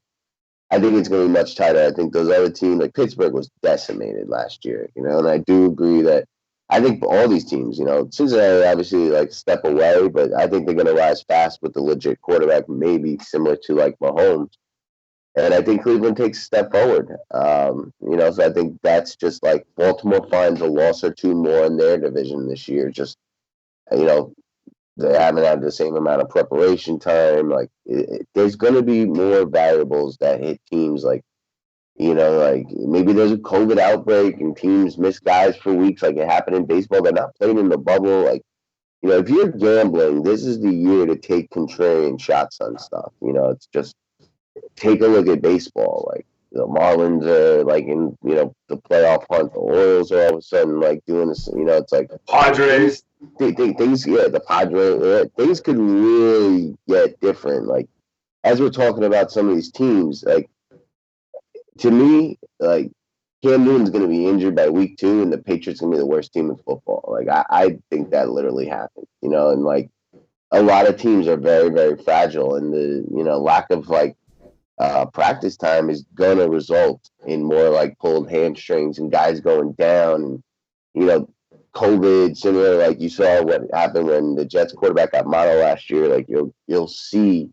I think it's going to be much tighter. I think those other teams, like Pittsburgh, was decimated last year. And I do agree that I think all these teams, Cincinnati obviously like step away, but I think they're going to rise fast with the legit quarterback, maybe similar to like Mahomes. And I think Cleveland takes a step forward. So I think that's just like Baltimore finds a loss or two more in their division this year. Just, they haven't had the same amount of preparation time. Like, there's going to be more variables that hit teams. Like, like maybe there's a COVID outbreak and teams miss guys for weeks, like it happened in baseball. They're not playing in the bubble. Like, if you're gambling, this is the year to take contrarian shots on stuff. It's just take a look at baseball. Like the Marlins are like in the playoff hunt. The Orioles are all of a sudden like doing this. It's like Padres. Things, the Padres. Things could really get different. Like as we're talking about some of these teams, like to me, like Cam Newton's going to be injured by week 2, and the Patriots going to be the worst team in football. Like I think that literally happened. And like a lot of teams are very, very fragile, and the lack of like practice time is going to result in more like pulled hamstrings and guys going down. And, COVID, similar like you saw what happened when the Jets quarterback got mono last year. Like you'll see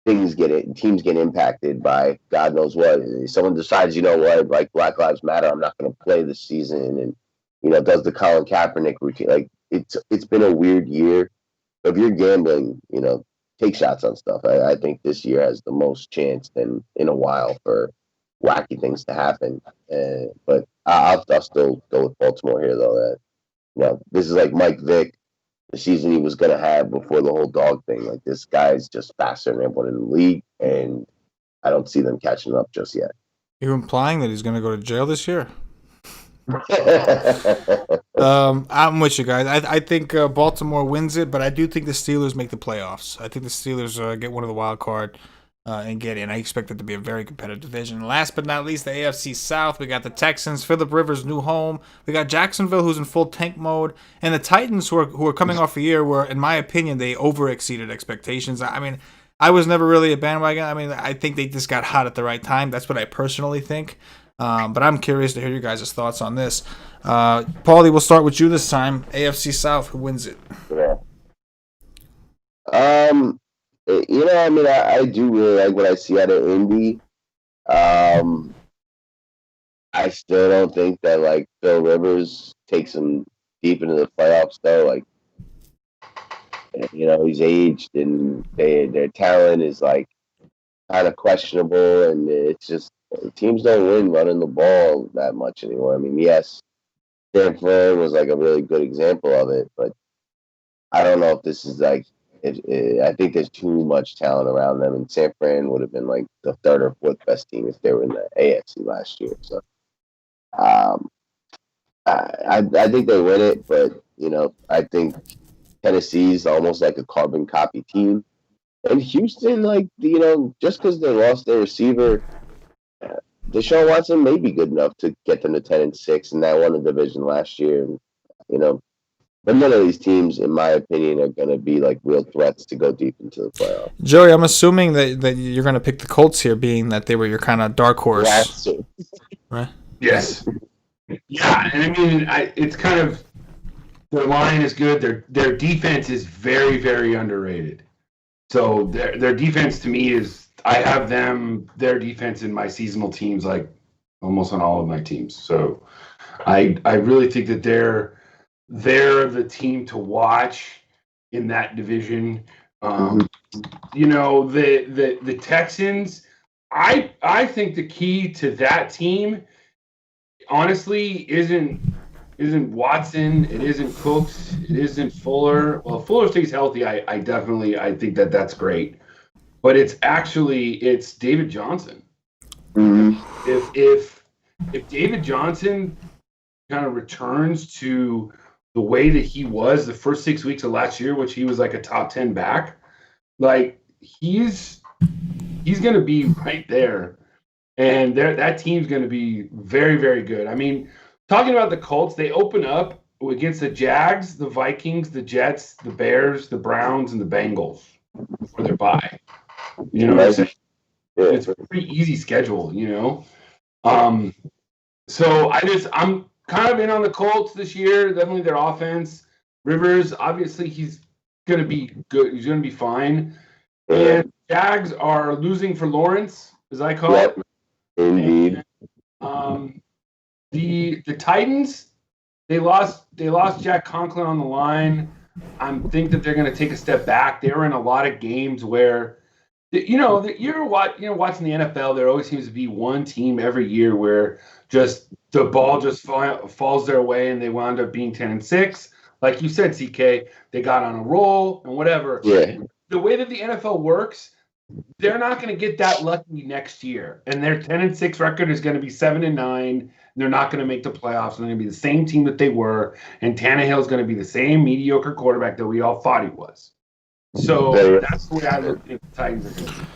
teams get impacted by God knows what. Someone decides, like Black Lives Matter, I'm not going to play this season, and does the Colin Kaepernick routine. Like it's been a weird year. If you're gambling, take shots on stuff. I think this year has the most chance in a while for wacky things to happen. But I'll still go with Baltimore here, though. This is like Mike Vick, the season he was going to have before the whole dog thing. Like this guy's just faster than everyone in the league, and I don't see them catching up just yet. You're implying that he's going to go to jail this year? I'm with you guys. I think Baltimore wins it, but I do think the Steelers make the playoffs. I think the Steelers get one of the wild card and get in. I expect it to be a very competitive division. Last but not least, the AFC South. We got the Texans, Phillip Rivers' new home. We got Jacksonville, who's in full tank mode, and the Titans, who are coming off a year where, in my opinion, they over-exceeded expectations. I mean, I was never really a bandwagon. I mean, I think they just got hot at the right time. That's what I personally think. But I'm curious to hear your guys' thoughts on this. Paulie, we'll start with you this time. AFC South, who wins it? Yeah. I do really like what I see out of Indy. I still don't think that like Phil Rivers takes them deep into the playoffs, though. Like, he's aged, and their talent is like kind of questionable, and it's just teams don't win running the ball that much anymore. I mean, yes, Dan Flynn was like a really good example of it, but I don't know if this is like I think there's too much talent around them, and San Fran would have been like the third or fourth best team if they were in the AFC last year. So, um, I think they win it, but I think Tennessee's almost like a carbon copy team, and Houston, like just because they lost their receiver, Deshaun Watson may be good enough to get them to 10-6, and that won the division last year. But none of these teams, in my opinion, are going to be like real threats to go deep into the playoffs. Joey, I'm assuming that you're going to pick the Colts here, being that they were your kind of dark horse. Right? Yes. Yeah, and I mean, it's kind of their line is good. Their defense is very, very underrated. So their defense to me is I have their defense in my seasonal teams, like almost on all of my teams. So I really think that they're the team to watch in that division. The Texans, I think the key to that team honestly isn't Watson, it isn't Cooks, it isn't Fuller. Well, if Fuller stays healthy, I think that's great. But it's David Johnson. Mm-hmm. If David Johnson kind of returns to the way that he was the first 6 weeks of last year, which he was like a top 10 back, like he's going to be right there. And that team's going to be very, very good. I mean, talking about the Colts, they open up against the Jags, the Vikings, the Jets, the Bears, the Browns, and the Bengals for their bye. It's a pretty easy schedule, So I'm kind of in on the Colts this year. Definitely their offense. Rivers, obviously, he's going to be good. He's going to be fine. And Jags are losing for Lawrence, as I call it. Indeed. And, the Titans, they lost Jack Conklin on the line. I think that they're going to take a step back. They were in a lot of games where, you're watching the NFL. There always seems to be one team every year where just the ball just falls their way and they wound up being 10-6. Like you said, CK, they got on a roll and whatever. Yeah. The way that the NFL works, they're not going to get that lucky next year, and their 10-6 record is going to be 7-9. They're not going to make the playoffs. They're going to be the same team that they were, and Tannehill is going to be the same mediocre quarterback that we all thought he was. So that's the way I look at the Titans are going to be.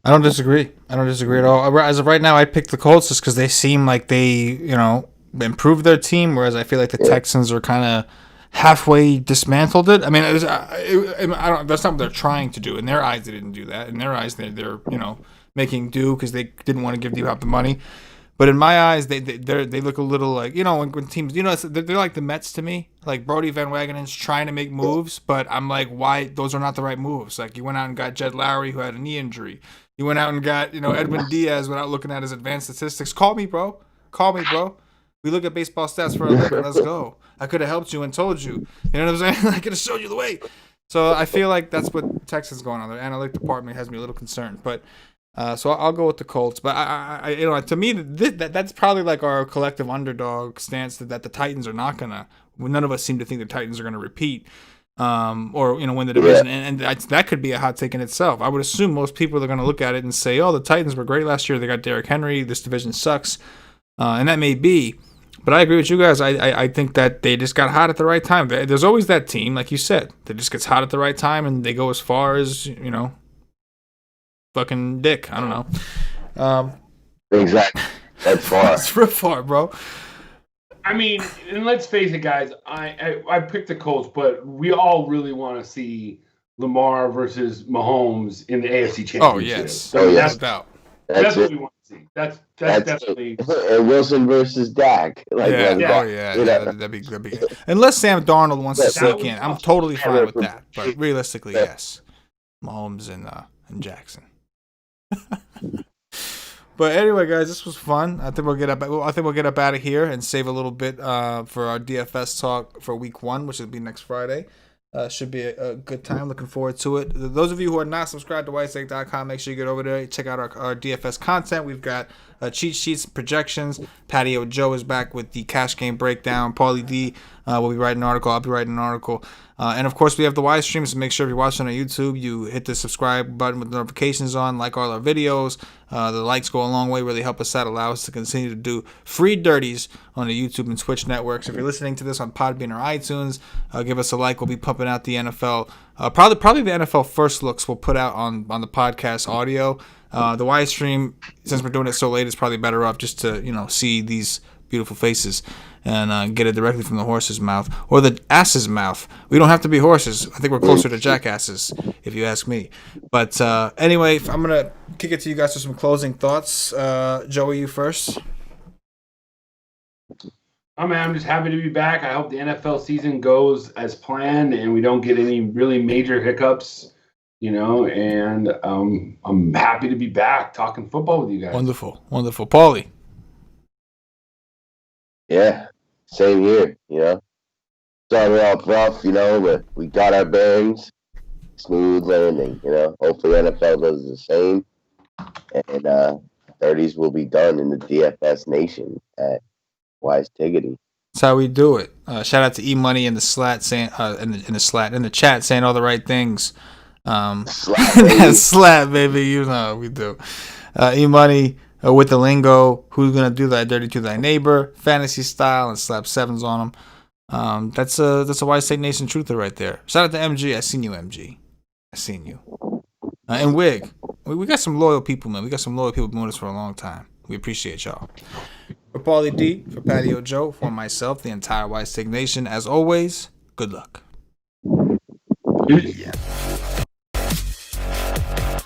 I don't disagree at all. As of right now, I picked the Colts just because they seem like they, improved their team, whereas I feel like the Texans are kind of halfway dismantled it. I mean, I don't. That's not what they're trying to do. In their eyes, they didn't do that. In their eyes, they're making do because they didn't want to give D-Hop the money. But in my eyes, they look a little like when teams they're like the Mets to me. Like Brody Van Wagenen's trying to make moves, but I'm like, why? Those are not the right moves. Like you went out and got Jed Lowry, who had a knee injury. You went out and got Edwin Diaz without looking at his advanced statistics. Call me, bro. We look at baseball stats for a living. Let's go. I could have helped you and told you. You know what I'm saying? I could have showed you the way. So I feel like that's what Texas is going on. Their analytic department has me a little concerned. But so I'll go with the Colts. But I to me, that's probably like our collective underdog stance that the Titans are not gonna. None of us seem to think the Titans are gonna repeat. Or win the division, and that could be a hot take in itself. I would assume most people are going to look at it and say, "Oh, the Titans were great last year. They got Derrick Henry. This division sucks," and that may be. But I agree with you guys. I think that they just got hot at the right time. There's always that team, like you said, that just gets hot at the right time, and they go as far as fucking Dick. I don't know. Exactly. That's far. That's real far, bro. I mean, and let's face it, guys. I picked the Colts, but we all really want to see Lamar versus Mahomes in the AFC Championship. Oh yes, that's That's what we want to see. That's definitely. And Wilson versus Dak. That'd be good. Unless Sam Darnold wants to sneak in, I'm totally fine with that. But realistically, yes, Mahomes and Jackson. But anyway, guys, this was fun. I think we'll get up out of here and save a little bit for our DFS talk for week 1, which will be next Friday. Should be a good time. Looking forward to it. Those of you who are not subscribed to whitesnake.com, make sure you get over there. Check out our DFS content. We've got cheat sheets, projections. Patio Joe is back with the cash game breakdown. Paulie D will be writing an article. I'll be writing an article. And of course, we have the live streams. So make sure if you're watching on YouTube, you hit the subscribe button with notifications on, like all our videos. The likes go a long way, really help us out, allow us to continue to do free dirties on the YouTube and Twitch networks. If you're listening to this on Podbean or iTunes, give us a like. We'll be pumping out the NFL. Probably the NFL first looks we'll put out on the podcast audio. The live stream, since we're doing it so late, is probably better off just to see these beautiful faces and get it directly from the horse's mouth or the ass's mouth. We don't have to be horses. I think we're closer to jackasses, if you ask me. But anyway, I'm going to kick it to you guys for some closing thoughts. Joey, you first. Oh, man, I'm just happy to be back. I hope the NFL season goes as planned and we don't get any really major hiccups, and I'm happy to be back talking football with you guys. Wonderful. Paulie. Yeah, same here, Started off rough, but we got our bearings. Smooth landing, Hopefully NFL does the same. And 30s will be done in the DFS nation at Wise Tiggity. That's how we do it. Shout out to E Money in the slat saying in the chat saying all the right things. Slat, baby, we do. E Money with the lingo. Who's gonna do that dirty to thy neighbor? Fantasy style and slap sevens on them. That's a Wise State Nation truther right there. Shout out to MG. I seen you, MG. I seen you. And Wig. We got some loyal people, man. We got some loyal people doing this for a long time. We appreciate y'all. For Paulie D, for Patio Joe, for myself, the entire Wise State Nation, as always, good luck. Yeah.